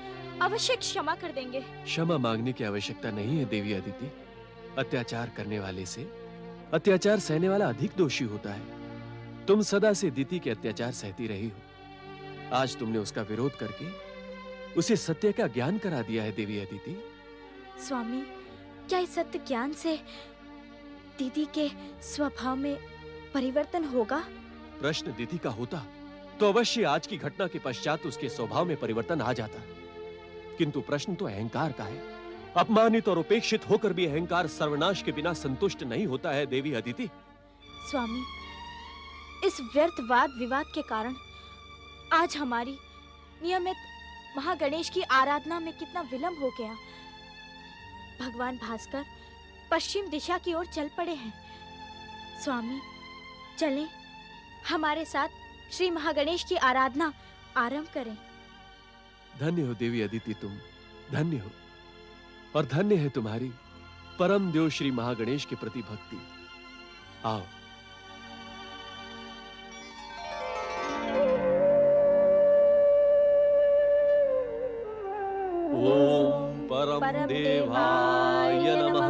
अवश्य क्षमा कर देंगे। क्षमा मांगने की आवश्यकता नहीं है देवी अदिति। अत्याचार करने वाले से अत्याचार सहने वाला अधिक दोषी होता है। तुम सदा से दिति के अत्याचार सहती रही हो। आज तुमने उसका विरोध करके उसे सत्य का ज्ञान करा दिया है देवी अदिति। स्वामी, क्या इस सत्य ज्ञान से दीदी के स्वभाव में परिवर्तन होगा? प्रश्न दिति का होता तो अवश्य आज की घटना के पश्चात उसके स्वभाव में परिवर्तन आ जाता, किंतु प्रश्न तो अहंकार का है। अपमानित और उपेक्षित होकर भी अहंकार सर्वनाश के बिना संतुष्ट नहीं होता है देवी अदिति। स्वामी, इस व्यर्थ वाद विवाद के कारण आज हमारी नियमित महागणेश की आराधना में कितना विलंब हो गया। भगवान भास्कर पश्चिम दिशा की ओर चल पड़े हैं। स्वामी, चलें, हमारे साथ श्री महागणेश की आराधना आरंभ करें। धन्य हो देवी अदिति, तुम धन्य हो, और धन्य है तुम्हारी परम देव श्री महागणेश के प्रति भक्ति। आओ। ओम परम देवाय नमः।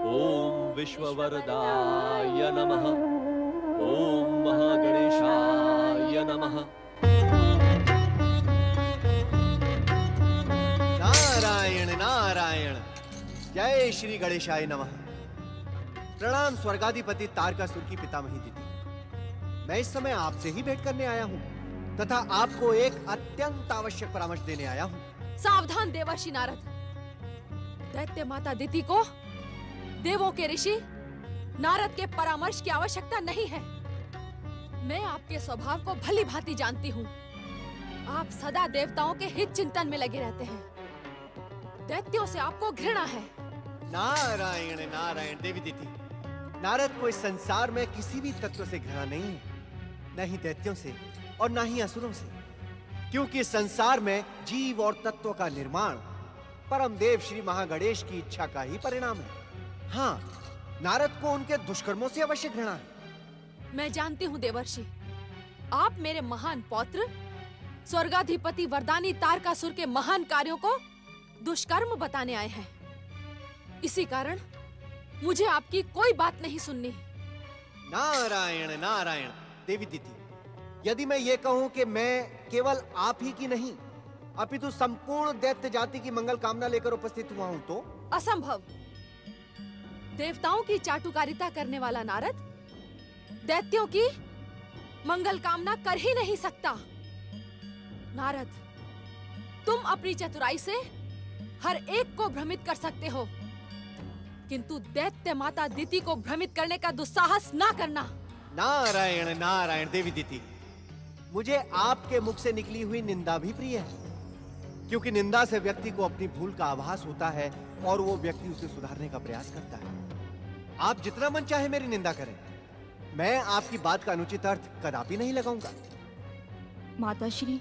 ओम विश्ववरदाय नमः। ओम महागणेशाय नमः। नारायण नारायण, जय श्री गणेशाय नमः। प्रणाम स्वर्गाधिपति तारकासुर की पितामही दिति। मैं इस समय आपसे ही भेंट करने आया हूँ तथा आपको एक अत्यंत आवश्यक परामर्श देने आया हूँ। सावधान देवर्षि नारद, दैत्य माता दिति को देवों के ऋषि नारद के परामर्श की आवश्यकता नहीं है। मैं आपके स्वभाव को भली भांति जानती हूँ। आप सदा देवताओं के हित चिंतन में लगे रहते हैं। दैत्यों से आपको घृणा है। नारायण नारायण देवी दिति, नारद को इस संसार में किसी भी तत्व से घृणा नहीं है, न ही दैत्यों से और न ही असुरों से, क्योंकि इस संसार में जीव और तत्व का निर्माण परम देव श्री महागणेश की इच्छा का ही परिणाम है। हाँ, नारद को उनके दुष्कर्मों से अवश्य घृणा है। मैं जानती हूँ देवर्षि, आप मेरे महान पौत्र स्वर्गाधिपति वरदानी तारकासुर के महान कार्यों को दुष्कर्म बताने आए हैं। इसी कारण मुझे आपकी कोई बात नहीं सुननी। नारायण नारायण देवी दिति, यदि मैं ये कहूं कि मैं केवल आप ही की नहीं अपितु संपूर्ण दैत्य जाति की मंगल कामना लेकर उपस्थित हुआ हूं तो? असंभव। देवताओं की चाटुकारिता करने वाला नारद दैत्यों की मंगल कामना कर ही नहीं सकता। नारद, तुम अपनी चतुराई से हर एक को भ्रमित कर सकते हो, किंतु दैत्य माता दिति को भ्रमित करने का दुस्साहस ना करना। नारायण नारायण देवी दिति, मुझे आपके मुख से निकली हुई निंदा भी प्रिय है, क्योंकि निंदा से व्यक्ति को अपनी भूल का आभास होता है और वो व्यक्ति उसे सुधारने का प्रयास करता है। आप जितना मन चाहे मेरी निंदा करें, मैं आपकी बात का अनुचित अर्थ कदापि नहीं लगाऊंगा। माताश्री,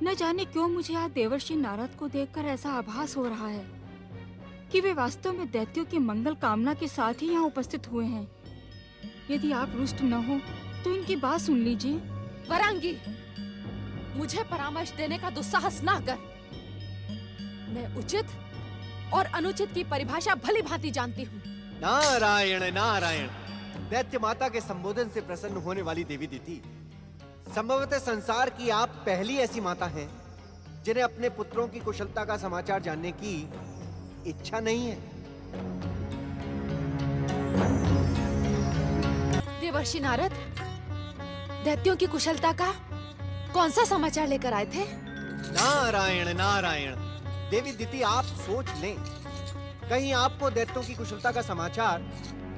न जाने क्यों मुझे आज देवर्षि नारद को देखकर ऐसा आभास हो रहा है कि वे वास्तव में दैत्यों की मंगल कामना के साथ ही यहाँ उपस्थित हुए हैं। यदि आप रुष्ट न हो तो इनकी बात सुन लीजिए। वरांगी, मुझे परामर्श देने का दुस्साहस ना कर। मैं उचित और अनुचित की परिभाषा भली भांति जानती हूँ। नारायण नारायण। दैत्य माता के संबोधन से प्रसन्न होने वाली देवी दीति, संभवतः संसार की आप पहली ऐसी माता हैं जिन्हें अपने पुत्रों की कुशलता का समाचार जानने की इच्छा नहीं है। देवर्षि नारद, दैत्यों की कुशलता का कौन सा समाचार लेकर आए थे? नारायण नारायण। देवी दीति, आप सोच लें, कहीं आपको दैत्यों की कुशलता का समाचार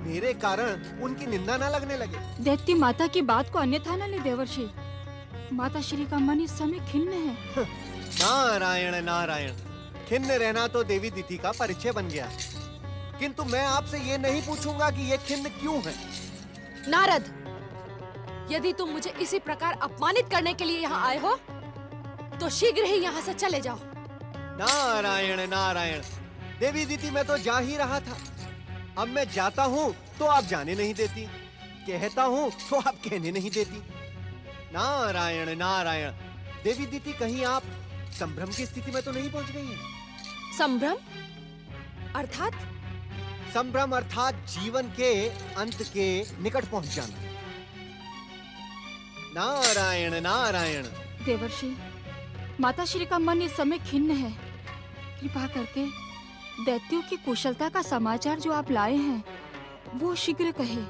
मेरे कारण उनकी निंदा ना लगने लगे। दैत्य माता की बात को अन्यथा न ले देवर्षि। माता श्री का मन इस समय खिन्न है। नारायण नारायण। खिन्न रहना तो देवी दीति का परिचय बन गया, किंतु मैं आपसे ये नहीं पूछूंगा कि ये खिन्न क्यों है। नारद, यदि तुम मुझे इसी प्रकार अपमानित करने के लिए यहाँ आए हो, तो शीघ्र ही यहाँ से चले जाओ। नारायण नारायण। देवी दीति, मैं तो जा ही रहा था। अब मैं जाता हूँ तो आप जाने नहीं देती, कहता हूँ तो आप कहने नहीं देती। नारायण नारायण। देवी दीति, कहीं आप संभ्रम की स्थिति में तो नहीं पहुंच गई हैं? संभ्रम अर्थात? संभ्रम अर्थात जीवन के अंत के निकट पहुंच जाना। नारायण नारायण। देवर्षि, माता श्री का मन इस समय खिन्न है। कृपा करके दैत्यों की कुशलता का समाचार जो आप लाए हैं वो शीघ्र कहे।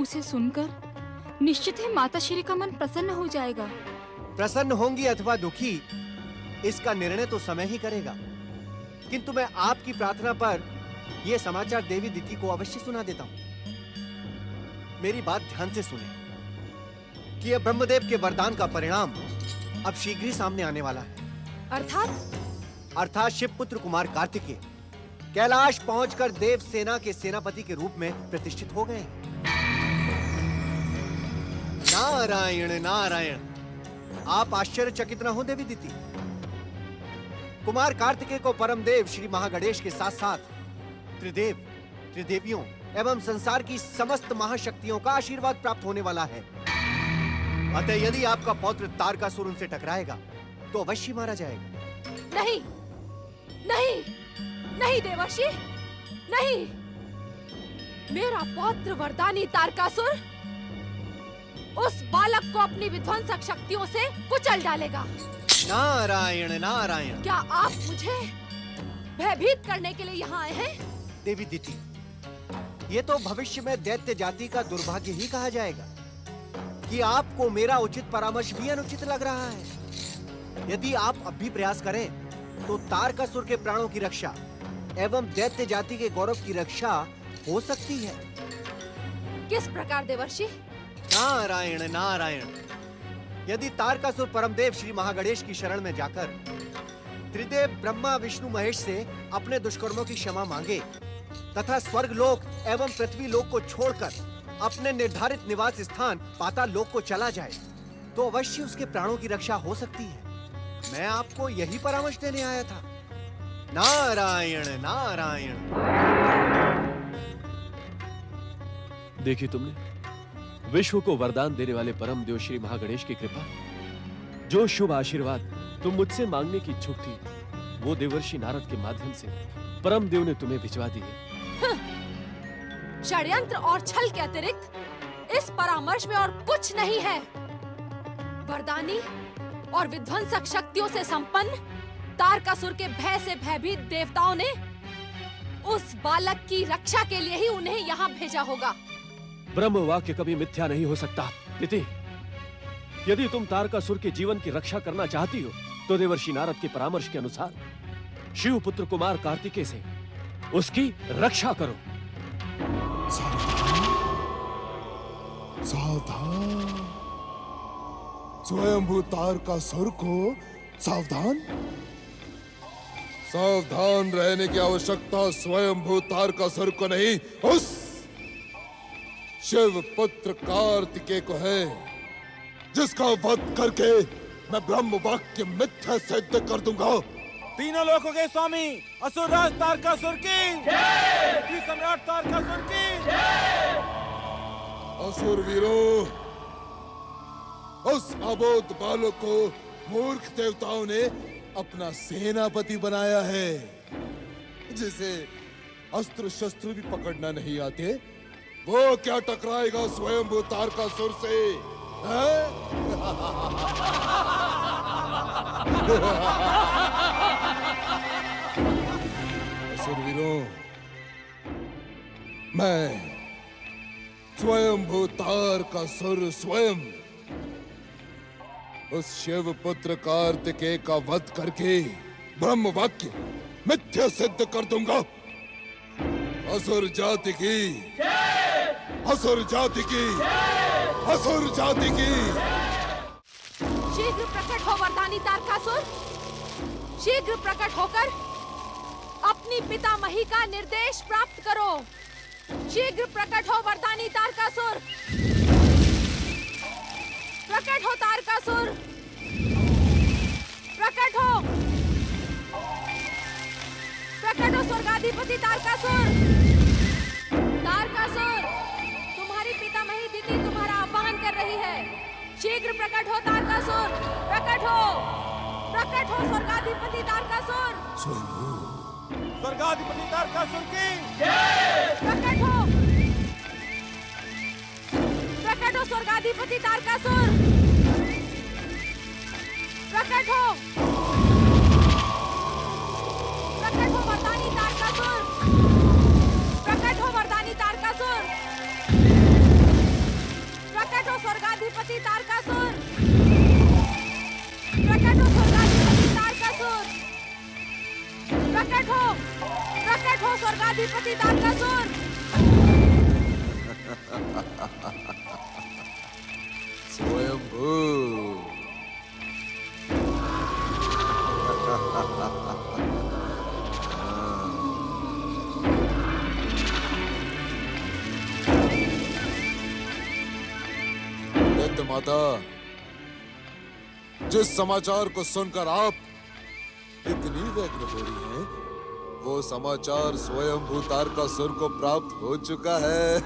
उसे सुनकर निश्चित ही माता श्री का मन प्रसन्न हो जाएगा। प्रसन्न होंगी अथवा दुखी, इसका निर्णय तो समय ही करेगा, किंतु मैं आपकी प्रार्थना पर यह समाचार देवी दीति को अवश्य सुना देता हूं। मेरी बात ध्यान से सुने कि यह ब्रह्मदेव के वरदान का परिणाम अब शीघ्र ही सामने आने वाला है। अर्थात शिवपुत्र कुमार कार्तिकेय कैलाश पहुंचकर देव सेना के सेनापति के रूप में प्रतिष्ठित हो गए। नारायण नारायण। आप आश्चर्यचकित न हो देवी दीति। कुमार कार्तिकेय को परमदेव श्री महागणेश के साथ साथ त्रिदेव, त्रिदेवियों एवं संसार की समस्त महाशक्तियों का आशीर्वाद प्राप्त होने वाला है। अतः यदि आपका पौत्र तारकासुर उनसे टकराएगा तो अवश्य मारा जाएगा। नहीं, नहीं, नहीं देवर्षि, नहीं। मेरा पौत्र वरदानी तारकासुर उस बालक को अपनी विध्वंसक शक्तियों से कुचल डालेगा। नारायण नारायण। क्या आप मुझे भयभीत करने के लिए यहाँ आए हैं? देवी दीति, ये तो भविष्य में दैत्य जाति का दुर्भाग्य ही कहा जाएगा कि आपको मेरा उचित परामर्श भी अनुचित लग रहा है। यदि आप अब भी प्रयास करें तो तारकासुर के प्राणों की रक्षा एवं दैत्य जाति के गौरव की रक्षा हो सकती है। किस प्रकार देवर्षि? नारायण नारायण। यदि तारकासुर परमदेव श्री महागणेश की शरण में जाकर त्रिदेव ब्रह्मा विष्णु महेश से अपने दुष्कर्मों की क्षमा मांगे तथा स्वर्ग लोक एवं पृथ्वी लोक को छोड़कर अपने निर्धारित निवास स्थान पाताल लोक को चला जाए तो अवश्य उसके प्राणों की रक्षा हो सकती है। मैं आपको यही परामर्श देने आया था। नारायण नारायण। देखी तुमने, विश्व को वरदान देने वाले परम देव श्री महागणेश की कृपा। जो शुभ आशीर्वाद तुम मुझसे मांगने की इच्छुक थी, वो देवर्षि नारद के माध्यम से परम देव ने तुम्हें भिजवा दी है। षड्यंत्र और छल के अतिरिक्त इस परामर्श में और कुछ नहीं है। वरदानी और विध्वंसक शक्तियों से संपन्न तारकासुर के भय से भयभीत देवताओं ने उस बालक की रक्षा के लिए ही उन्हें यहाँ भेजा होगा। ब्रह्म वाक्य कभी मिथ्या नहीं हो सकता। दीति, यदि तुम तारकासुर के जीवन की रक्षा करना चाहती हो तो देवर्षि नारद के परामर्श के अनुसार शिव पुत्र कुमार कार्तिकेय से उसकी रक्षा करो। सावधान। स्वयंभू तारकासुर को सावधान। सावधान रहने की आवश्यकता स्वयंभू तारकासुर को नहीं, उस शिव पुत्र कार्तिकेय को है, जिसका वध करके मैं ब्रह्म वाक्य मिथ्या सिद्ध कर दूंगा। तीनों लोकों के स्वामी असुरराज तारकासुर की जय, पृथ्वी सम्राट तारकासुर की जय। असुर वीरों, उस अबोध बालक को मूर्ख देवताओं ने अपना सेनापति बनाया है, जिसे अस्त्र शस्त्र भी पकड़ना नहीं आते। वो क्या टकराएगा स्वयंभू तारकासुर से? हैं? असुरवीरों, मैं स्वयंभू तारकासुर स्वयं उस शिव पुत्र कार्तिकेय का वध करके ब्रह्म वाक्य मिथ्या सिद्ध कर दूंगा। असुर जाति की, असुर जाति की, असुर जाति की। शीघ्र प्रकट हो वरदानी तारकासुर, शीघ्र प्रकट होकर अपनी पितामही का निर्देश प्राप्त करो। शीघ्र प्रकट हो वरदानी तारकासुर, प्रकट हो तारकासुर, प्रकट हो, प्रकट हो स्वर्गाधिपति तारकासुर। तारकासुर, तुम्हारी पितामही दिति तुम्हारा आह्वान कर रही है। शीघ्र प्रकट हो तारकासुर, प्रकट हो, प्रकट हो स्वर्गाधिपति तारकासुर। स्वर्गाधिपति तारकासुर की प्रकट हो, प्रकट हो स्वर्गाधिपति तारकासुर, प्रकट हो, प्रकट हो वरदानी तारकासुर, प्रकट हो वरदानी तारकासुर, प्रकट हो स्वर्गाधिपति तारकासुर, प्रकट हो स्वर्गाधिपति तारकासुर, प्रकट हो स्वर्गाधिपति तारकासुर। स्वयंभू। दैत्य माता, जिस समाचार को सुनकर आप इतनी व्यग्र हो रही हैं, वो समाचार स्वयंभू तारकासुर को प्राप्त हो चुका है।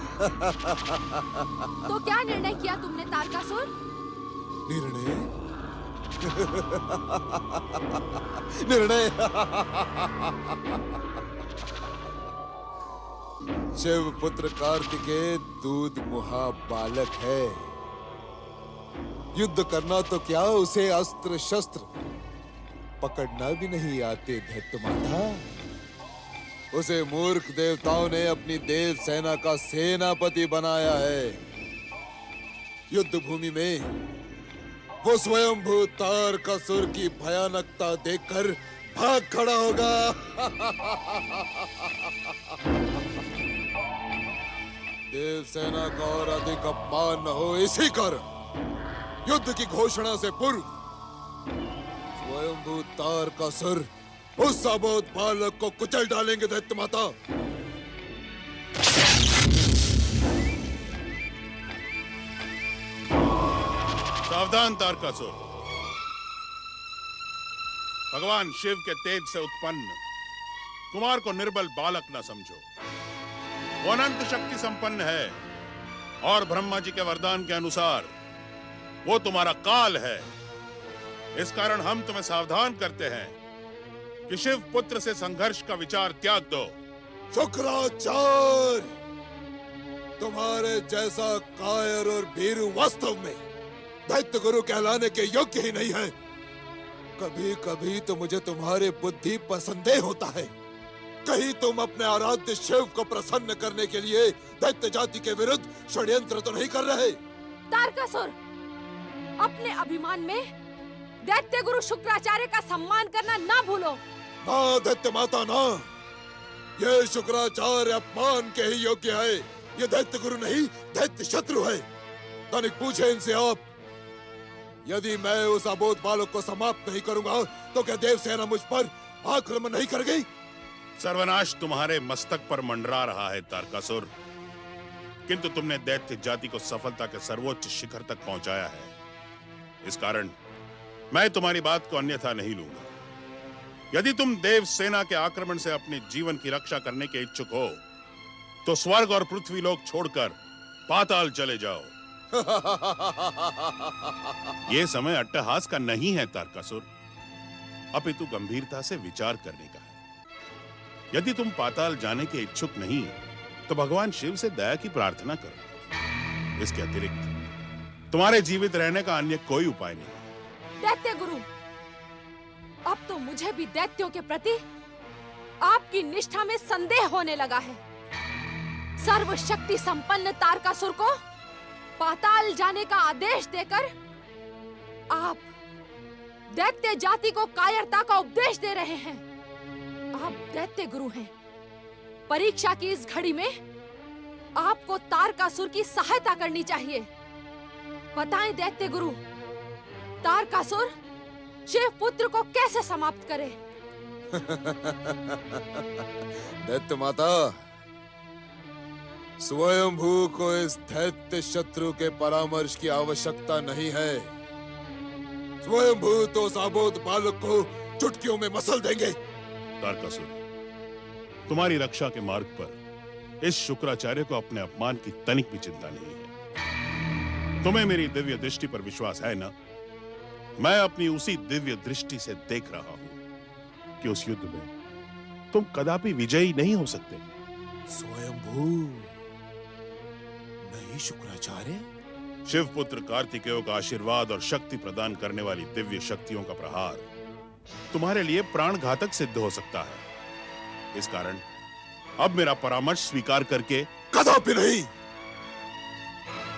तो क्या निर्णय किया तुमने तारकासुर? निर्णय? निर्णय? शिव पुत्र कार्तिकेय दूध मुहा बालक है। युद्ध करना तो क्या, उसे अस्त्र शस्त्र पकड़ना भी नहीं आते दैत्य माता। उसे मूर्ख देवताओं ने अपनी देव सेना का सेनापति बनाया है। युद्ध भूमि में वो स्वयंभू तारकासुर की भयानकता देखकर भाग खड़ा होगा। देव सेना का और अधिक अपमान न हो, इसी कारण युद्ध की घोषणा से पूर्व स्वयंभू तारकासुर उस अबोध बालक को कुचल डालेंगे दैत्य माता। सावधान तारकासुर, भगवान शिव के तेज से उत्पन्न कुमार को निर्बल बालक न समझो। वो अनंत शक्ति संपन्न है और ब्रह्मा जी के वरदान के अनुसार वो तुम्हारा काल है। इस कारण हम तुम्हें सावधान करते हैं कि शिव पुत्र से संघर्ष का विचार त्याग दो। शुक्राचार्य, तुम्हारे जैसा कायर और भीरू वास्तव में दैत्य गुरु कहलाने के योग्य ही नहीं है। कभी कभी तो मुझे तुम्हारे बुद्धि पर संदेह होता है। कहीं तुम अपने आराध्य शिव को प्रसन्न करने के लिए दैत्य जाति के विरुद्ध षड्यंत्र तो नहीं कर रहे? तारकासुर, अपने अभिमान में दैत्य गुरु शुक्राचार्य का सम्मान करना ना भूलो। ना दैत्य माता ना, ये शुक्राचार्य अपमान के ही योग्य है। ये दैत्य गुरु नहीं, दैत्य शत्रु है। तनिक पूछे इनसे आप, यदि मैं उस अबोध बालक को समाप्त नहीं करूंगा तो क्या देव सेना मुझ पर आक्रमण नहीं कर गई? सर्वनाश तुम्हारे मस्तक पर मंडरा रहा है तारकासुर, किंतु तुमने दैत्य जाति को सफलता के सर्वोच्च शिखर तक पहुंचाया है। इस कारण मैं तुम्हारी बात को अन्यथा नहीं लूंगा। यदि तुम देव सेना के आक्रमण से अपने जीवन की रक्षा करने के इच्छुक हो तो स्वर्ग और पृथ्वी लोक छोड़कर पाताल चले जाओ। ये समय अट्टहास का नहीं है तारकासुर, अपितु गंभीरता से विचार करने का है। यदि तुम पाताल जाने के इच्छुक नहीं तो भगवान शिव से दया की प्रार्थना करो। इसके अतिरिक्त तुम्हारे जीवित रहने का अन्य कोई उपाय नहीं। दैत्य गुरु, अब तो मुझे भी दैत्यों के प्रति आपकी निष्ठा में संदेह होने लगा है। सर्वशक्ति संपन्न तारकासुर को पाताल जाने का आदेश देकर आप दैत्य जाति को कायरता का उपदेश दे रहे हैं। आप दैत्य गुरु हैं। परीक्षा की इस घड़ी में आपको तारकासुर की सहायता करनी चाहिए। बताएं दैत्य गुरु, तारकासुर शिव पुत्र को कैसे समाप्त करे? दैत्य माता, स्वयंभू को इस दैत्य शत्रु के परामर्श की आवश्यकता नहीं है। स्वयंभू तो साबोध बालक को चुटकियों में मसल देंगे। तारकासुर, तुम्हारी रक्षा के मार्ग पर इस शुक्राचार्य को अपने अपमान की तनिक भी चिंता नहीं है। तुम्हें मेरी दिव्य दृष्टि पर विश्वास है ना? मैं अपनी उसी दिव्य दृष्टि से देख रहा हूं कि उस युद्ध में तुम कदापि विजयी नहीं हो सकते। स्वयंभू नहीं शुक्राचार्य? शिव पुत्र कार्तिकेय का आशीर्वाद और शक्ति प्रदान करने वाली दिव्य शक्तियों का प्रहार तुम्हारे लिए प्राण घातक सिद्ध हो सकता है। इस कारण अब मेरा परामर्श स्वीकार करके कदापि नहीं।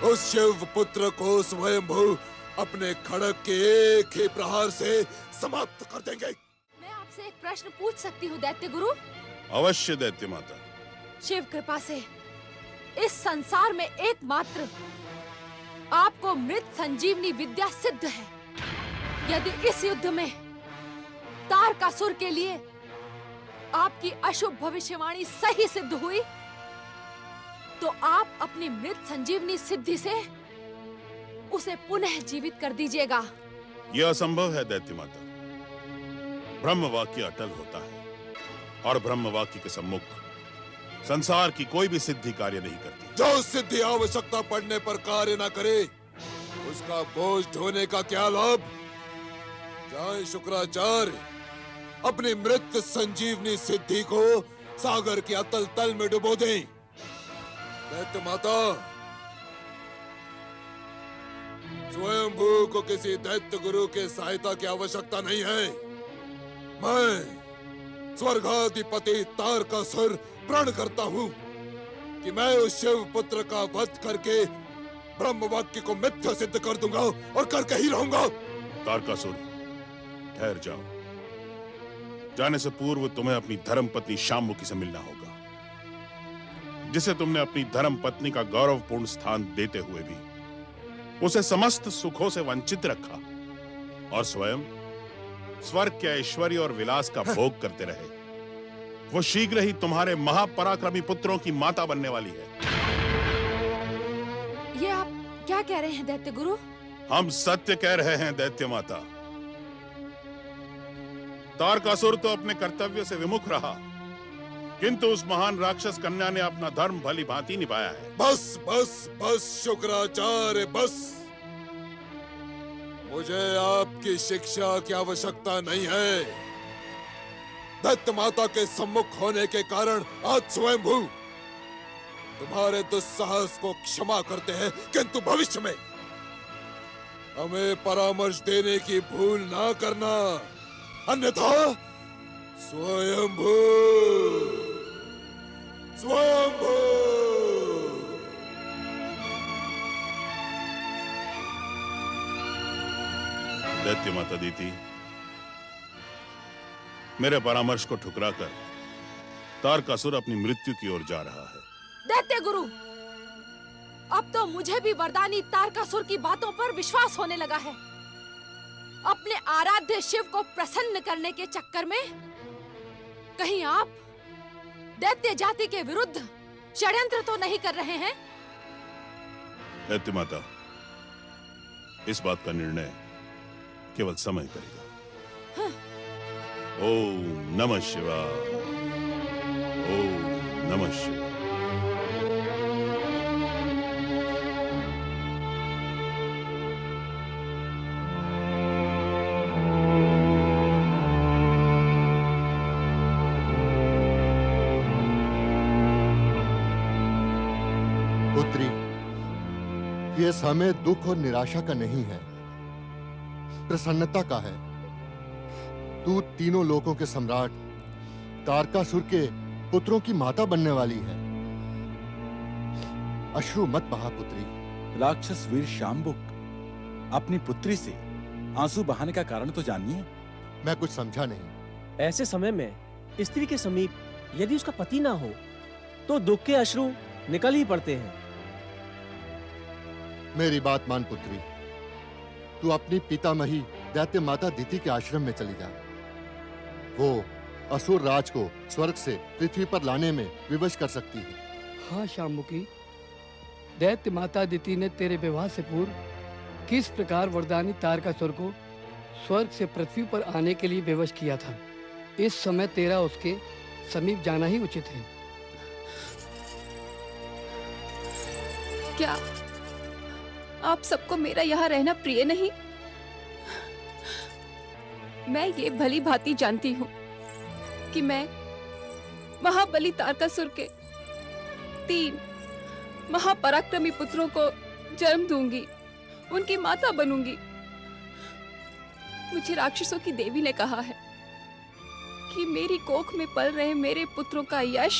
उस शिव पुत्र को स्वयंभू अपने खड़ग के एक ही प्रहार से समाप्त कर देंगे। मैं आपसे एक प्रश्न पूछ सकती हूँ दैत्य गुरु? अवश्य दैत्य माता। शिव कृपा से इस संसार में एकमात्र आपको मृत संजीवनी विद्या सिद्ध है। यदि इस युद्ध में तारकासुर के लिए आपकी अशुभ भविष्यवाणी सही सिद्ध हुई तो आप अपनी मृत संजीवनी सिद्धि से उसे पुनः जीवित कर दीजिएगा। यह असंभव है दैत्य माता। ब्रह्म वाक्य अटल होता है और ब्रह्म वाक्य के सम्मुख संसार की कोई भी सिद्धि कार्य नहीं करती। जो सिद्धि आवश्यकता पड़ने पर कार्य न करे उसका बोझ ढोने का क्या लाभ? जाए शुक्राचार्य अपनी मृत संजीवनी सिद्धि को सागर के अतल तल में डुबो दें। दैत्य माता, स्वयंभू को किसी दैत्य गुरु के सहायता की आवश्यकता नहीं है। मैं स्वर्गाधिपति तारकासुर प्रण करता हूँ कि मैं उस शिव पुत्र का वध करके ब्रह्म वाक्य को मिथ्या सिद्ध कर दूंगा और करके ही रहूंगा। तारकासुर, ठहर जाओ। जाने से पूर्व तुम्हें अपनी धर्म पत्नी शाम्मुखी से मिलना होगा, जिसे तुमने अपनी धर्म पत्नी का गौरवपूर्ण स्थान देते हुए भी उसे समस्त सुखों से वंचित रखा और स्वयं स्वर्ग के ऐश्वर्य और विलास का भोग करते रहे। वो शीघ्र ही तुम्हारे महापराक्रमी पुत्रों की माता बनने वाली है। ये आप क्या कह रहे हैं दैत्य गुरु? हम सत्य कह रहे हैं दैत्य माता। तारकासुर तो अपने कर्तव्य से विमुख रहा, किंतु उस महान राक्षस कन्या ने अपना धर्म भली भांति निभाया है। बस बस बस शुक्राचार्य, बस। मुझे आपकी शिक्षा की आवश्यकता नहीं है। दैत्य माता के सम्मुख होने के कारण आज स्वयंभू तुम्हारे दुस्साहस को क्षमा करते हैं, किंतु भविष्य में हमें परामर्श देने की भूल ना करना, अन्यथा स्वयंभू स्वयंभू। दैत्य माता दीति, मेरे परामर्श को ठुकराकर तारकासुर अपनी मृत्यु की ओर जा रहा है। दैत्य गुरु, अब तो मुझे भी वरदानी तारकासुर की बातों पर विश्वास होने लगा है। अपने आराध्य शिव को प्रसन्न करने के चक्कर में कहीं आप दैत्य जाति के विरुद्ध षड्यंत्र तो नहीं कर रहे हैं? दैत्य माता, इस बात का निर्णय केवल समय करेगा। हाँ। ओम नमः शिवाय, ओम नमः शिवाय। ये समय दुख और निराशा का नहीं है, प्रसन्नता का है। तू तीनों लोकों के सम्राट तारकासुर के पुत्रों की माता बनने वाली है। अश्रु मत बहा पुत्री। राक्षस वीर शाम्बुक अपनी पुत्री से आंसू बहाने का कारण तो जानिए। मैं कुछ समझा नहीं। ऐसे समय में स्त्री के समीप यदि उसका पति ना हो तो दुख के अश्रु निकल ही पड़ते हैं। मेरी बात मान पुत्री, तू अपनी पितामही दैत्य माता दिति के आश्रम में चली जा। वो असुर राज को स्वर्ग से पृथ्वी पर लाने में विवश कर सकती है। हाँ शाम्बुकी, दैत्य माता दिति ने तेरे विवाह से पूर्व किस प्रकार वरदानी तारकासुर को स्वर्ग से पृथ्वी पर आने के लिए विवश किया था। इस समय तेरा उसके समीप जाना ही उचित है। क्या आप सबको मेरा यहाँ रहना प्रिय नहीं? मैं ये भली भांति जानती हूँ कि मैं महाबली तारकासुर के 3 महापराक्रमी पुत्रों को जन्म दूंगी, उनकी माता बनूंगी। मुझे राक्षसों की देवी ने कहा है कि मेरी कोख में पल रहे मेरे पुत्रों का यश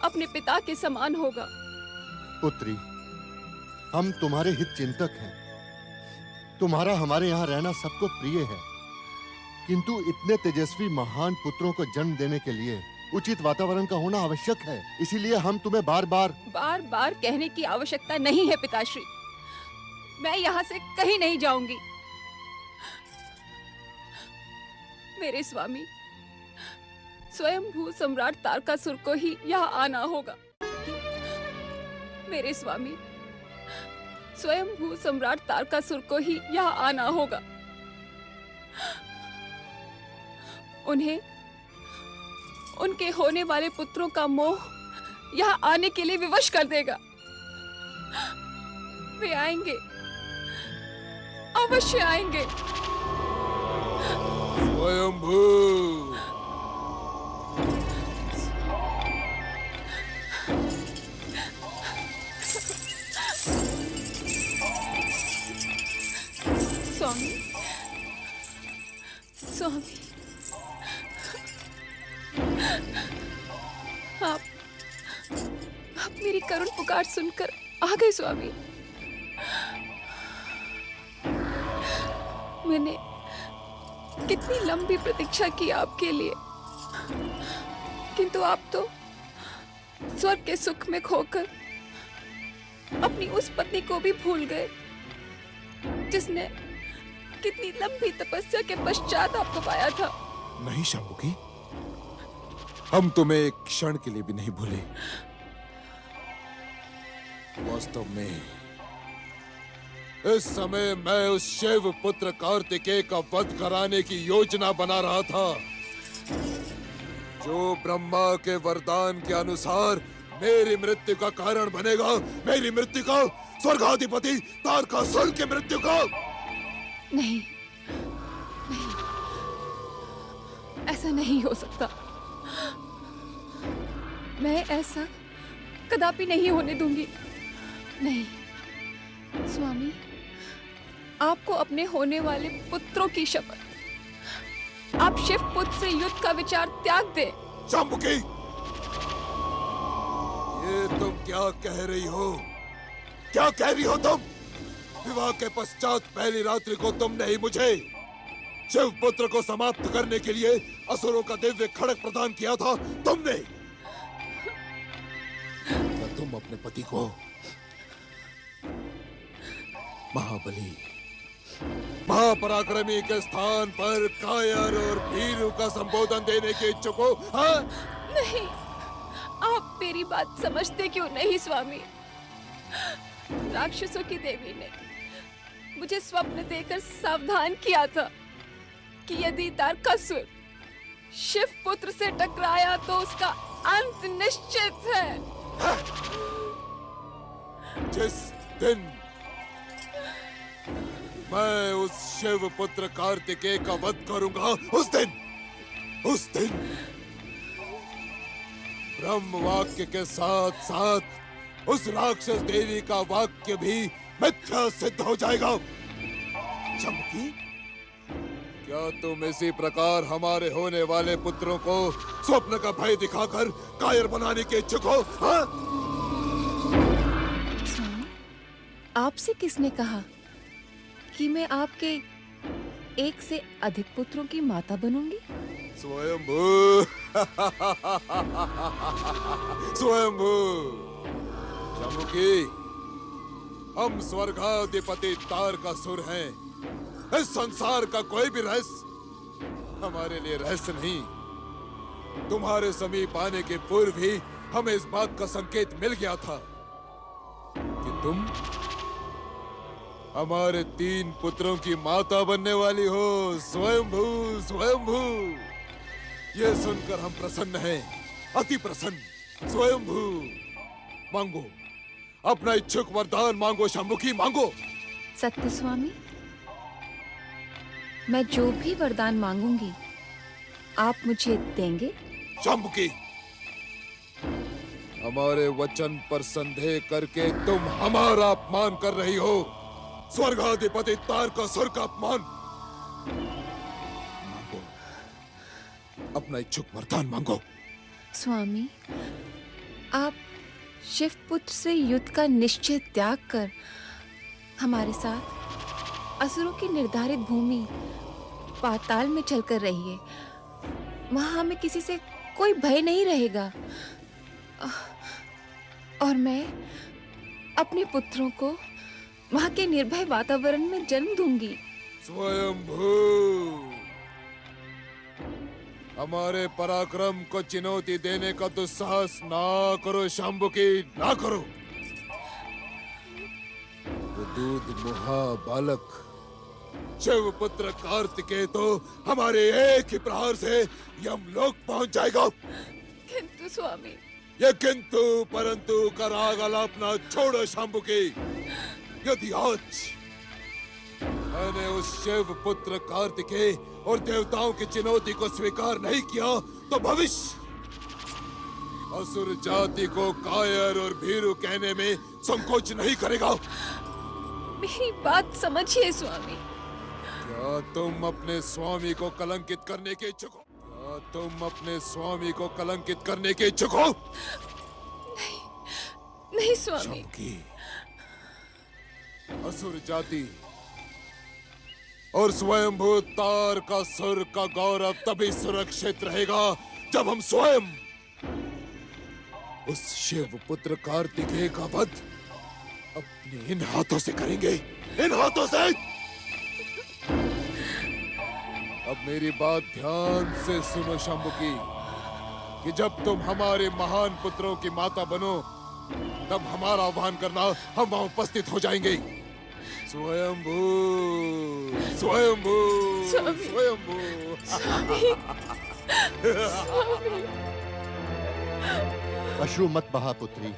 अपने पिता के समान होगा। पुत्री, हम तुम्हारे हित चिंतक हैं। तुम्हारा हमारे यहाँ रहना सबको प्रिय है, किंतु इतने तेजस्वी महान पुत्रों को जन्म देने के लिए उचित वातावरण का होना आवश्यक है। इसीलिए हम तुम्हें बार बार कहने की आवश्यकता नहीं है पिताश्री। मैं यहाँ से कहीं नहीं जाऊंगी। मेरे स्वामी स्वयंभू सम्राट तारकासुर को ही यहाँ आना होगा। मेरे स्वामी स्वयंभू सम्राट तारकासुर को ही यहाँ आना होगा। उन्हें उनके होने वाले पुत्रों का मोह यहाँ आने के लिए विवश कर देगा। वे आएंगे, अवश्य आएंगे। स्वयंभू, स्वामी, स्वामी, आप मेरी करुण पुकार सुनकर आ गए स्वामी। मैंने कितनी लंबी प्रतीक्षा की आपके लिए, किंतु आप तो स्वर्ग के सुख में खोकर अपनी उस पत्नी को भी भूल गए जिसने कितनी लंबी तपस्या के पश्चात आपको पाया था। नहीं शाम्बुकी, हम तुम्हें एक क्षण के लिए भी नहीं भूले। वास्तव में इस समय मैं उस शिव पुत्र कार्तिकेय का वध कराने की योजना बना रहा था, जो ब्रह्मा के वरदान के अनुसार मेरी मृत्यु का कारण बनेगा। मेरी मृत्यु का, स्वर्गाधिपति तारकासुर की मृत्यु का। नहीं, नहीं, ऐसा नहीं हो सकता। मैं ऐसा कदापि नहीं होने दूंगी। नहीं स्वामी, आपको अपने होने वाले पुत्रों की शपथ, आप शिव पुत्र से युद्ध का विचार त्याग दें। शाम्बुकी, ये तुम क्या कह रही हो? क्या कह रही हो तुम? विवाह के पश्चात पहली रात्रि को तुमने ही मुझे शिव पुत्र को समाप्त करने के लिए असुरों का दिव्य खड्ग प्रदान किया था। तुमने, क्या तुम अपने पति को महाबली, महापराक्रमी के स्थान पर कायर और भीरू का संबोधन देने के इच्छुक हो? हाँ? नहीं, आप मेरी बात समझते क्यों नहीं स्वामी? राक्षसों की देवी ने मुझे स्वप्न देकर सावधान किया था कि यदि तारकासुर शिव पुत्र से टकराया तो उसका अंत निश्चित है। जिस दिन मैं उस शिव पुत्र कार्तिकेय का वध करूंगा, उस दिन ब्रह्म वाक्य के साथ साथ उस राक्षस देवी का वाक्य भी मिथ्या सिद्ध हो जाएगा। चंपकी, क्या तुम इसी प्रकार हमारे होने वाले पुत्रों को स्वप्न का भय दिखाकर कायर बनाने के इच्छुक हो? हाँ? आपसे किसने कहा कि मैं आपके एक से अधिक पुत्रों की माता बनूंगी? स्वयंभू। स्वयंभू। चंपकी, हम स्वर्गाधिपति तारकासुर हैं। इस संसार का कोई भी रहस्य हमारे लिए रहस्य नहीं। तुम्हारे समीप आने के पूर्व ही हमें इस बात का संकेत मिल गया था कि तुम हमारे 3 पुत्रों की माता बनने वाली हो। स्वयंभू, स्वयंभू। ये सुनकर हम प्रसन्न हैं, अति प्रसन्न। स्वयंभू, मांगो अपना इच्छुक वरदान, मांगो शंभुकी, मांगो। सत्य स्वामी, मैं जो भी वरदान मांगूंगी आप मुझे देंगे? शंभुकी, हमारे वचन पर संदेह करके तुम हमारा अपमान कर रही हो। स्वर्गाधिपति तारकासुर का अपमान। मांगो अपना इच्छुक वरदान, मांगो। स्वामी, आप शिवपुत्र से युद्ध का निश्चय त्याग कर हमारे साथ असुरों की निर्धारित भूमि पाताल में चलकर रहिए। वहां हमें किसी से कोई भय नहीं रहेगा और मैं अपने पुत्रों को वहां के निर्भय वातावरण में जन्म दूंगी। स्वयंभू, हमारे पराक्रम को चुनौती देने का दुस्साहस ना करो शंभुकी, ना करो। वो दूध मुहा बालक शिव पुत्र कार्तिकेय तो हमारे एक ही प्रहार से यमलोक पहुंच जाएगा। किंतु स्वामी, ये किंतु परंतु का राग आलापना छोड़ो शंभुकी। यदि आज मैंने उस शिव पुत्र कार्तिकेय और देवताओं की चुनौती को स्वीकार नहीं किया तो भविष्य असुर जाति को कायर और भीरू कहने में संकोच नहीं करेगा। मेरी बात समझिए स्वामी। क्या तुम अपने स्वामी को कलंकित करने के इच्छुक हो? क्या तुम अपने स्वामी को कलंकित करने के इच्छुक हो? नहीं, नहीं स्वामी। असुर जाति और स्वयंभू तारकासुर का गौरव तभी सुरक्षित रहेगा जब हम स्वयं उस शिव पुत्र कार्तिकेय का वध अपने इन हाथों से करेंगे। इन हाथों से। अब मेरी बात ध्यान से सुनो शंभुकी, कि जब तुम हमारे महान पुत्रों की माता बनो तब हमारा आह्वान करना, हम वहां उपस्थित हो जाएंगे। स्वयंभू, स्वयंभू, स्वयंभू। अश्रु मत बहा पुत्री,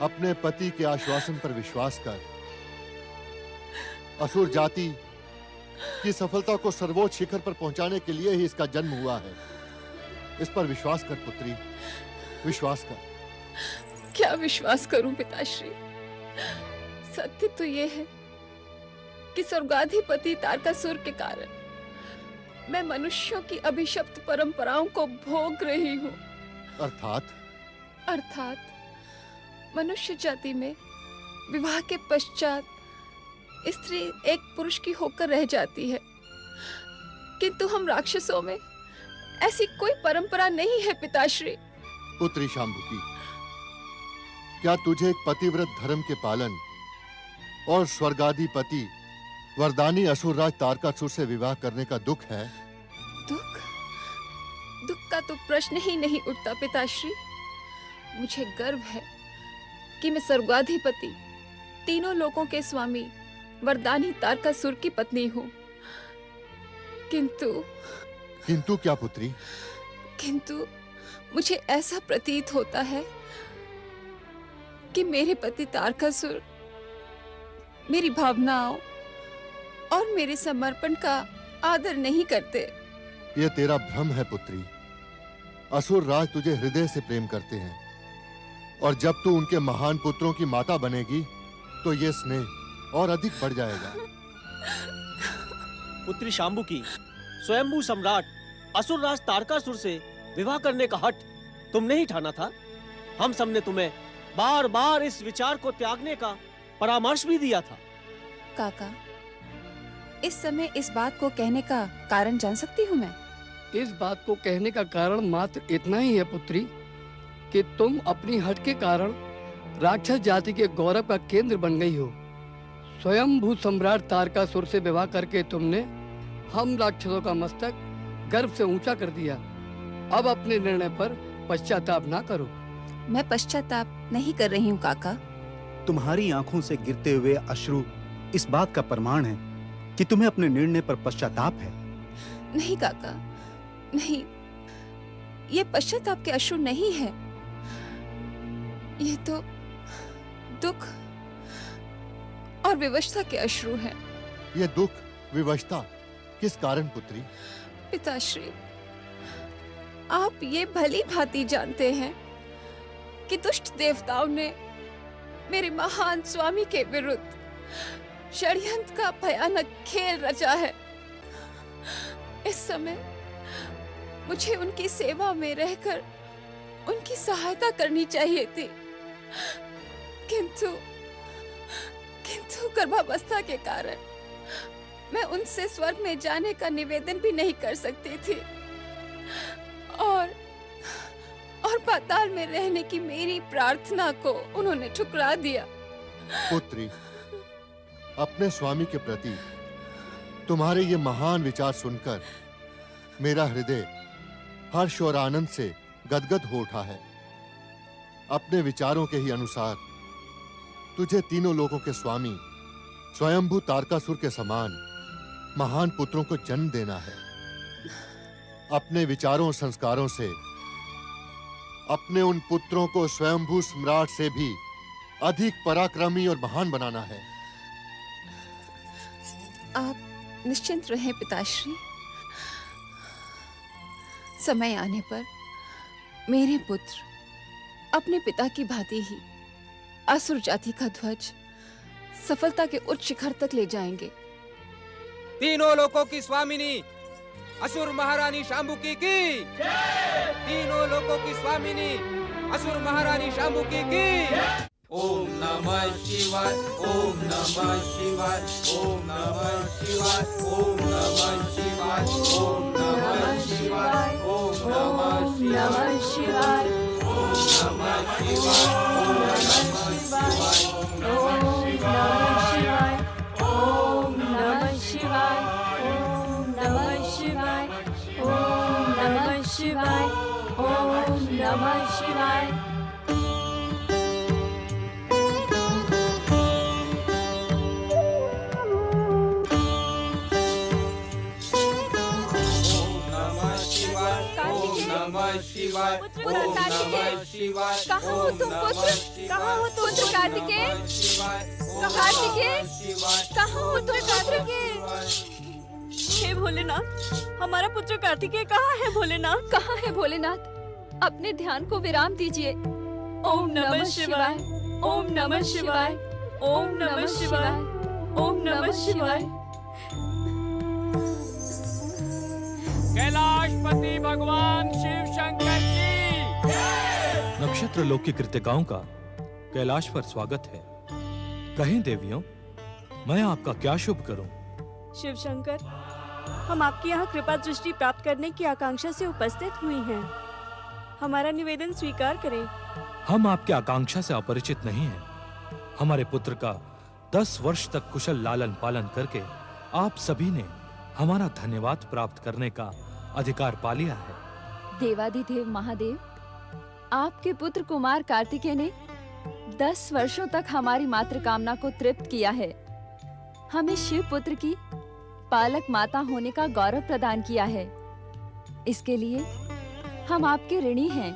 अपने पति के आश्वासन पर विश्वास कर। असुर जाति की सफलता को सर्वोच्च शिखर पर पहुंचाने के लिए ही इसका जन्म हुआ है। इस पर विश्वास कर पुत्री, विश्वास कर। क्या विश्वास करूं पिताश्री? सत्य तो ये है कि स्वर्गाधिपति तारकासुर के कारण मैं मनुष्यों की अभिशप्त परंपराओं को भोग रही हूँ। अर्थात मनुष्य जाति में विवाह के पश्चात स्त्री एक पुरुष की होकर रह जाती है, किंतु हम राक्षसों में ऐसी कोई परंपरा नहीं है पिताश्री। पुत्री शांभुकी, क्या तुझे एक पतिव्रत धर्म के पालन और स्वर्गाधिपति वरदानी असुरराज तारकासुर से विवाह करने का दुख है? दुख? दुख का तो प्रश्न ही नहीं उठता पिताश्री। मुझे गर्व है कि मैं स्वर्गाधिपति, तीनों लोकों के स्वामी वरदानी तारकासुर की पत्नी हूँ। किंतु क्या पुत्री? किंतु मुझे ऐसा प्रतीत होता है कि मेरे पति तारकासुर मेरी भावनाओं और मेरे समर्पण का आदर नहीं करते। यह तेरा भ्रम है पुत्री। असुर राज तुझे हृदय से प्रेम करते हैं और जब तू उनके महान पुत्रों की माता बनेगी तो ये स्नेह और अधिक बढ़ जाएगा। पुत्री शांबुकी, स्वयंभू सम्राट असुरराज तारकासुर से विवाह करने का हठ तुमने ही ठाना था। हम सबने तुम्हें बार बार इस विचार को त्यागने का परामर्श भी दिया था। काका, इस समय इस बात को कहने का कारण जान सकती हूँ मैं? इस बात को कहने का कारण मात्र इतना ही है पुत्री कि तुम अपनी हट के कारण राक्षस जाति के गौरव का केंद्र बन गई हो। स्वयंभू सम्राट तारकासुर से विवाह करके तुमने हम राक्षसों का मस्तक गर्व से ऊंचा कर दिया। अब अपने निर्णय पर पश्चाताप ना करो। मैं पश्चाताप नहीं कर रही हूँ काका। तुम्हारी आंखों से गिरते हुए अश्रु इस बात का प्रमाण है कि तुम्हें अपने निर्णय पर पश्चाताप है। नहीं काका, नहीं, ये पश्चाताप के अश्रु नहीं है। ये तो दुख और विवशता के अश्रु हैं। ये दुख विवशता किस कारण पुत्री? पिताश्री, आप ये भली भांति जानते हैं कि दुष्ट देवताओं ने मेरे महान स्वामी के विरुद्ध षड्यंत्र का भयानक खेल रचा है। इस समय मुझे उनकी सेवा में रहकर उनकी सहायता करनी चाहिए थी, किंतु गर्भावस्था के कारण मैं उनसे स्वर्ग में जाने का निवेदन भी नहीं कर सकती थी और पाताल में रहने की मेरी प्रार्थना को उन्होंने ठुकरा दिया। पुत्री, अपने स्वामी के प्रति तुम्हारे ये महान विचार सुनकर मेरा हृदय हर्ष और आनंद से गदगद हो उठा है। अपने विचारों के ही अनुसार तुझे तीनों लोकों के स्वामी स्वयंभू तारकासुर के समान महान पुत्रों को जन्म देना है। अपने विचारों और संस्कारों से अपने उन पुत्रों को स्वयंभू सम्राट से भी अधिक पराक्रमी और महान बनाना है। आप निश्चिंत रहें पिताश्री। समय आने पर मेरे पुत्र अपने पिता की भांति ही असुर जाति का ध्वज सफलता के उच्च शिखर तक ले जाएंगे। तीनों लोकों की स्वामिनी असुर महारानी शांबुकी की। तीनों लोकों की स्वामिनी असुर महारानी शांबुकी की। ओम नमः शिवाय, ओम नमः शिवाय, ओम नमः शिवाय, ओम नमः शिवाय, ओम नमः शिवाय, ओम नमः शिवाय, ओम नमः शिवाय, ओम नमः शिवाय, ओम नमः शिवाय, ओम नमः शिवाय, ओम नमः शिवाय, ओम नमः शिवाय। शिवाय, पुत्र कार्तिकेय, कहाँ हो तुम पुत्र? कहाँ हो तुम पुत्र कार्तिकेय? कार्तिकेय, कहाँ हो तुम कार्तिकेय? हे भोलेनाथ, हमारा पुत्र कार्तिकेय कहाँ है भोलेनाथ? कहाँ है भोलेनाथ? अपने ध्यान को विराम दीजिए। ओम नमः शिवाय, ओम नमः शिवाय, ओम नमः शिवाय, ओम नमः शिवाय। कैलाशपति भगवान शिव शंकर की। नक्षत्र लोक की कृतिकाओं का कैलाश पर स्वागत है। कहें देवियों, मैं आपका क्या शुभ करूं? शिव शंकर, हम आपके यहाँ कृपा दृष्टि प्राप्त करने की आकांक्षा से उपस्थित हुई हैं। हमारा निवेदन स्वीकार करें। हम आपकी आकांक्षा से अपरिचित नहीं हैं। हमारे पुत्र का 10 वर्ष तक कुशल लालन पालन करके आप सभी ने हमारा धन्यवाद प्राप्त करने का अधिकार पा लिया है। देवाधिदेव महादेव, आपके पुत्र कुमार कार्तिकेय ने 10 वर्षों तक हमारी मातृ कामना को तृप्त किया है। हमें शिव पुत्र की पालक माता होने का गौरव प्रदान किया है। इसके लिए हम आपके ऋणी हैं।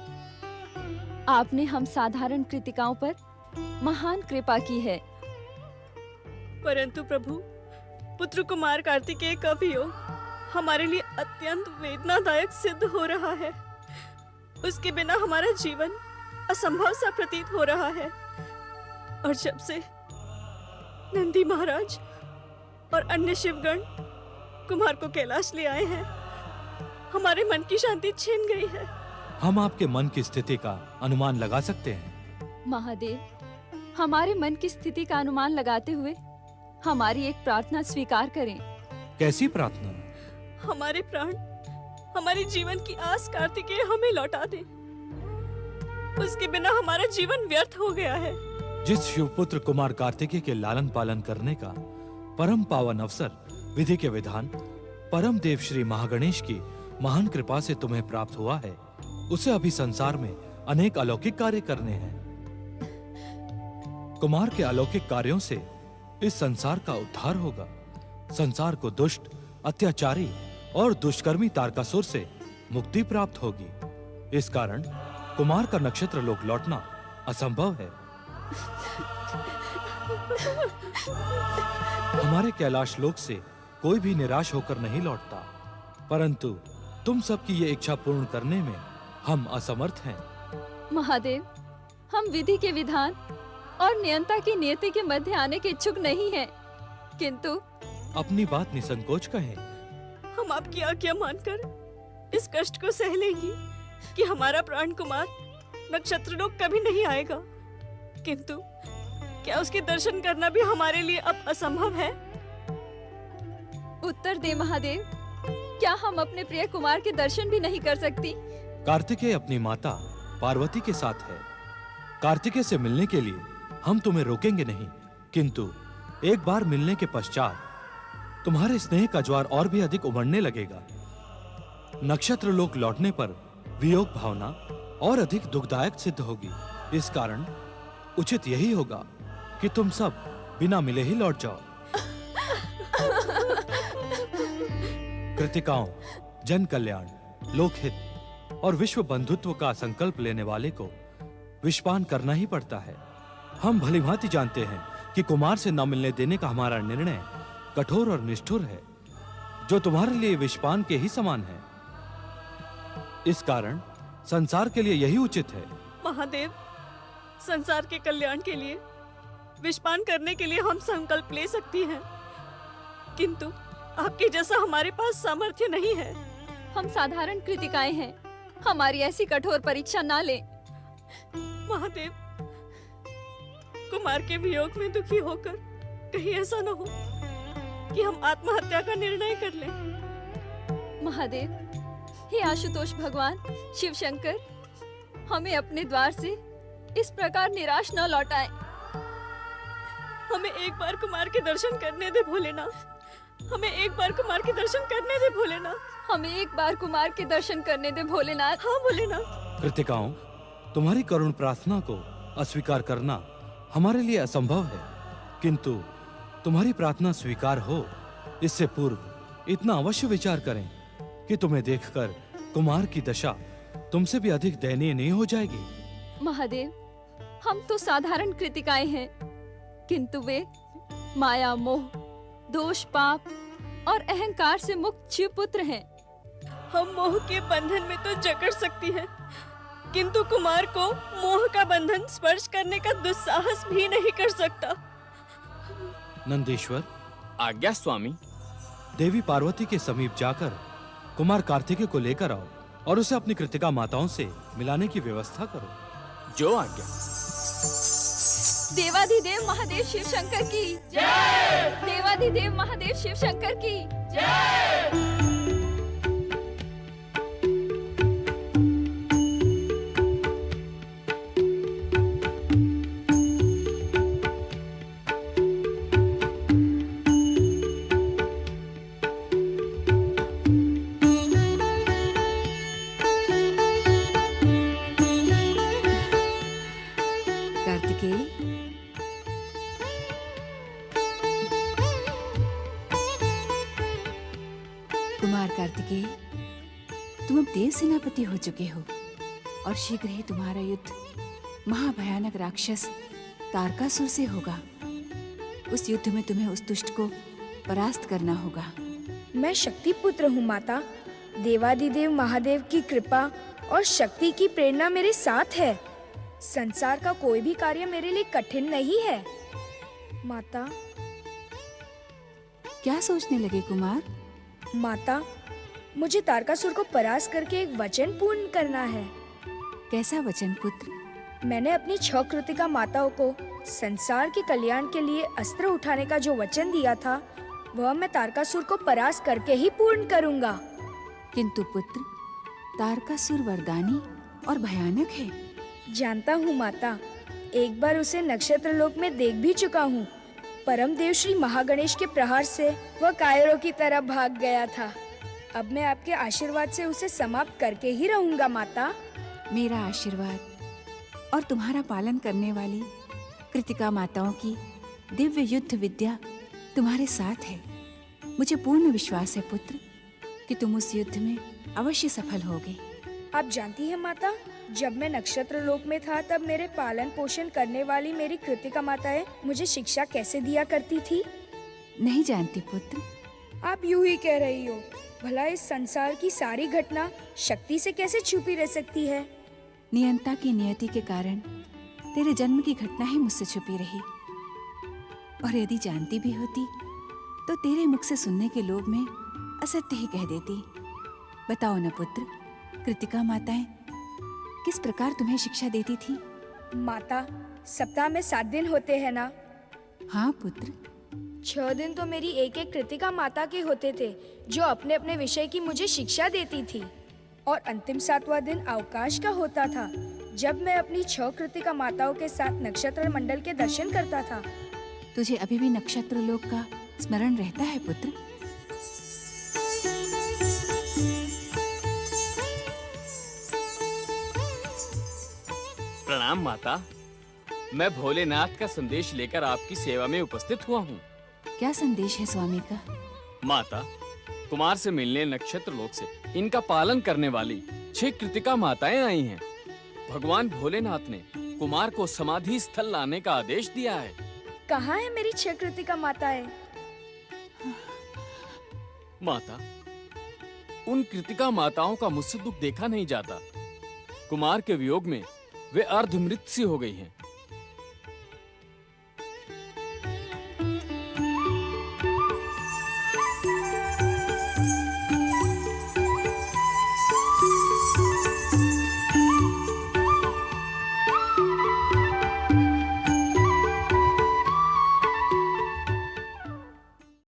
आपने हम साधारण कृतिकाओं पर महान कृपा की है। परंतु प्रभु, पुत्र कुमार कार्तिकेय का वियोग हमारे लिए अत्यंत वेदनादायक सिद्ध हो रहा है। उसके बिना हमारा जीवन असंभव सा प्रतीत हो रहा है। और नंदी महाराज और अन्य शिवगण कुमार को कैलाश ले आए हैं। हमारे मन की शांति छीन गई है। हम आपके मन की स्थिति का अनुमान लगा सकते हैं। महादेव, हमारे मन की स्थिति का अनुमान लगाते हुए हमारी एक प्रार्थना स्वीकार करें। कैसी प्रार्थना? हमारे प्राण, हमारे जीवन की आस कार्तिकेय हमें लौटा दे। उसके बिना हमारा जीवन व्यर्थ हो गया है। जिस शिवपुत्र कुमार कार्तिकेय के लालन पालन करने का परम पावन अवसर विधि के विधान परम देव श्री महागणेश की महान कृपा से तुम्हें प्राप्त हुआ है, उसे अभी संसार में अनेक अलौकिक कार्य करने हैं। कुमार के अलौकिक कार्यों से इस संसार का उद्धार होगा। संसार को दुष्ट, अत्याचारी और दुष्कर्मी तारकासुर से मुक्ति प्राप्त होगी। इस कारण कुमार का नक्षत्र लोक लौटना असंभव है। हमारे कैलाश लोक से कोई भी निराश होकर नहीं लौटता, परंतु तुम सबकी ये इच्छा पूर्ण करने में हम असमर्थ हैं। महादेव, हम विधि के विधान और नियंता की नियति के मध्य आने के इच्छुक नहीं हैं, किंतु अपनी बात निसंकोच कहें। हम आपकी आज्ञा मानकर इस कष्ट को सह लेंगी कि हमारा प्राण कुमार नक्षत्रलोक कभी नहीं आएगा, किंतु क्या उसके दर्शन करना भी हमारे लिए अब असंभव है? उत्तर दे महादेव, क्या हम अपने प्रिय कुमार के दर्शन भी नहीं कर सकती? कार्तिकेय अपनी माता पार्वती के साथ है। कार्तिकेय से मिलने के लिए हम तुम्हें रोकेंगे नहीं, किंतु एक बार मिलने के पश्चात तुम्हारे स्नेह का ज्वार और भी अधिक उमड़ने लगेगा। नक्षत्र लोक लौटने पर वियोग भावना और अधिक दुखदायक सिद्ध होगी। इस कारण उचित यही होगा कि तुम सब बिना मिले ही लौट जाओ। कृतिकाओं, जन कल्याण, लोकहित और विश्व बंधुत्व का संकल्प लेने वाले को विषपान करना ही पड़ता है। हम भलीभांति जानते हैं कि कुमार से न मिलने देने का हमारा निर्णय कठोर और निष्ठुर है, जो तुम्हारे लिए विषपान के ही समान है। इस कारण संसार के लिए यही उचित है। महादेव, संसार के कल्याण के लिए विषपान करने के लिए हम संकल्प ले सकती हैं, किंतु आपके जैसा हमारे पास सामर्थ्य नहीं है। हम साधारण कृतिकाएं हैं, हमारी ऐसी कठोर परीक्षा ना ले। महादेव, कुमार के वियोग में दुखी होकर कहीं ऐसा न हो कि हम आत्महत्या का निर्णय कर लें। महादेव, हे आशुतोष भगवान शिव शंकर, हमें अपने द्वार से इस प्रकार निराश न लौटाएं। हमें एक बार कुमार के दर्शन करने दे भोलेनाथ। हमें एक बार कुमार के दर्शन करने दे भोलेनाथ। हमें एक बार कुमार के दर्शन करने दे भोलेनाथ। हाँ भोलेनाथ। कृतिकाओं, तुम्हारी करुण प्रार्थना को अस्वीकार करना हमारे लिए असंभव है, किंतु तुम्हारी प्रार्थना स्वीकार हो इससे पूर्व इतना अवश्य विचार करें कि तुम्हें देखकर कुमार की दशा तुमसे भी अधिक दयनीय नहीं हो जाएगी। महादेव, हम तो साधारण कृतिकाएं हैं, किंतु वे माया, मोह, दोष, पाप और अहंकार से मुक्त शिवपुत्र हैं। हम मोह के बंधन में तो जकड़ सकती हैं, किंतु कुमार को मोह का बंधन स्पर्श करने का दुस्साहस भी नहीं कर सकता। नंदीश्वर, आज्ञा स्वामी। देवी पार्वती के समीप जाकर कुमार कार्तिकेय को लेकर आओ और उसे अपनी कृतिका माताओं से मिलाने की व्यवस्था करो। जो आज्ञा। देवाधिदेव महादेव शिव शंकर की जय। देवाधिदेव महादेव शिव शंकर की जय। कुमार कार्तिकेय, तुम अब देव सेनापति हो चुके हो और शीघ्र ही तुम्हारा युद्ध महाभयानक राक्षस तारकासुर से होगा। उस युद्ध में तुम्हें उस दुष्ट को परास्त करना होगा। मैं शक्ति पुत्र हूँ माता। देवादिदेव महादेव की कृपा और शक्ति की प्रेरणा मेरे साथ है। संसार का कोई भी कार्य मेरे लिए कठिन नहीं है। माता, क्या सोचने लगे कुमार? माता, मुझे तारकासुर को परास्त करके एक वचन पूर्ण करना है। कैसा वचन पुत्र? मैंने अपनी 6 कृतिका माताओं को संसार के कल्याण के लिए अस्त्र उठाने का जो वचन दिया था, वह मैं तारकासुर को परास्त करके ही पूर्ण करूंगा। किंतु पुत्र, तारकासुर वरदानी और भयानक है। जानता हूँ माता, एक बार उसे नक्षत्र लोक में देख भी चुका हूँ। परम देव श्री महागणेश के प्रहार से वह कायरों की तरह भाग गया था। अब मैं आपके आशीर्वाद से उसे समाप्त करके ही रहूंगा माता। मेरा आशीर्वाद और तुम्हारा पालन करने वाली कृतिका माताओं की दिव्य युद्ध विद्या तुम्हारे साथ है। मुझे पूर्ण विश्वास है पुत्र कि तुम उस युद्ध में अवश्य सफल होगे। आप जानती हैं माता, जब मैं नक्षत्र लोक में था तब मेरे पालन पोषण करने वाली मेरी कृतिका माताएं मुझे शिक्षा कैसे दिया करती थी? नहीं जानती पुत्र। आप यूं ही कह रही हो। भला इस संसार की सारी घटना शक्ति से कैसे छुपी रह सकती है? नियंता की नियति के कारण तेरे जन्म की घटना ही मुझसे छुपी रही, और यदि जानती भी होती तो तेरे मुख से सुनने के लोभ में असत्य ही कह देती। बताओ न पुत्र, कृतिका माताएं किस प्रकार तुम्हें शिक्षा देती थी? माता, सप्ताह में 7 दिन होते हैं ना? हाँ पुत्र। 6 दिन तो मेरी एक एक कृतिका माता के होते थे, जो अपने अपने विषय की मुझे शिक्षा देती थी, और अंतिम 7वां दिन अवकाश का होता था, जब मैं अपनी 6 कृतिका माताओं के साथ नक्षत्र मंडल के दर्शन करता था। तुझे अभी भी नक्षत्र लोक का स्मरण रहता है पुत्र? प्रणाम माता, मैं भोलेनाथ का संदेश लेकर आपकी सेवा में उपस्थित हुआ हूँ। क्या संदेश है स्वामी का? माता, कुमार से मिलने नक्षत्र लोक से इनका पालन करने वाली 6 कृतिका माताएं आई हैं। भगवान भोलेनाथ ने कुमार को समाधि स्थल लाने का आदेश दिया है। कहाँ है मेरी 6 कृतिका माताएं? माता, उन कृतिका माताओं का मुझसे दुख देखा नहीं जाता। कुमार के वियोग में वे अर्धमृत सी हो गई हैं।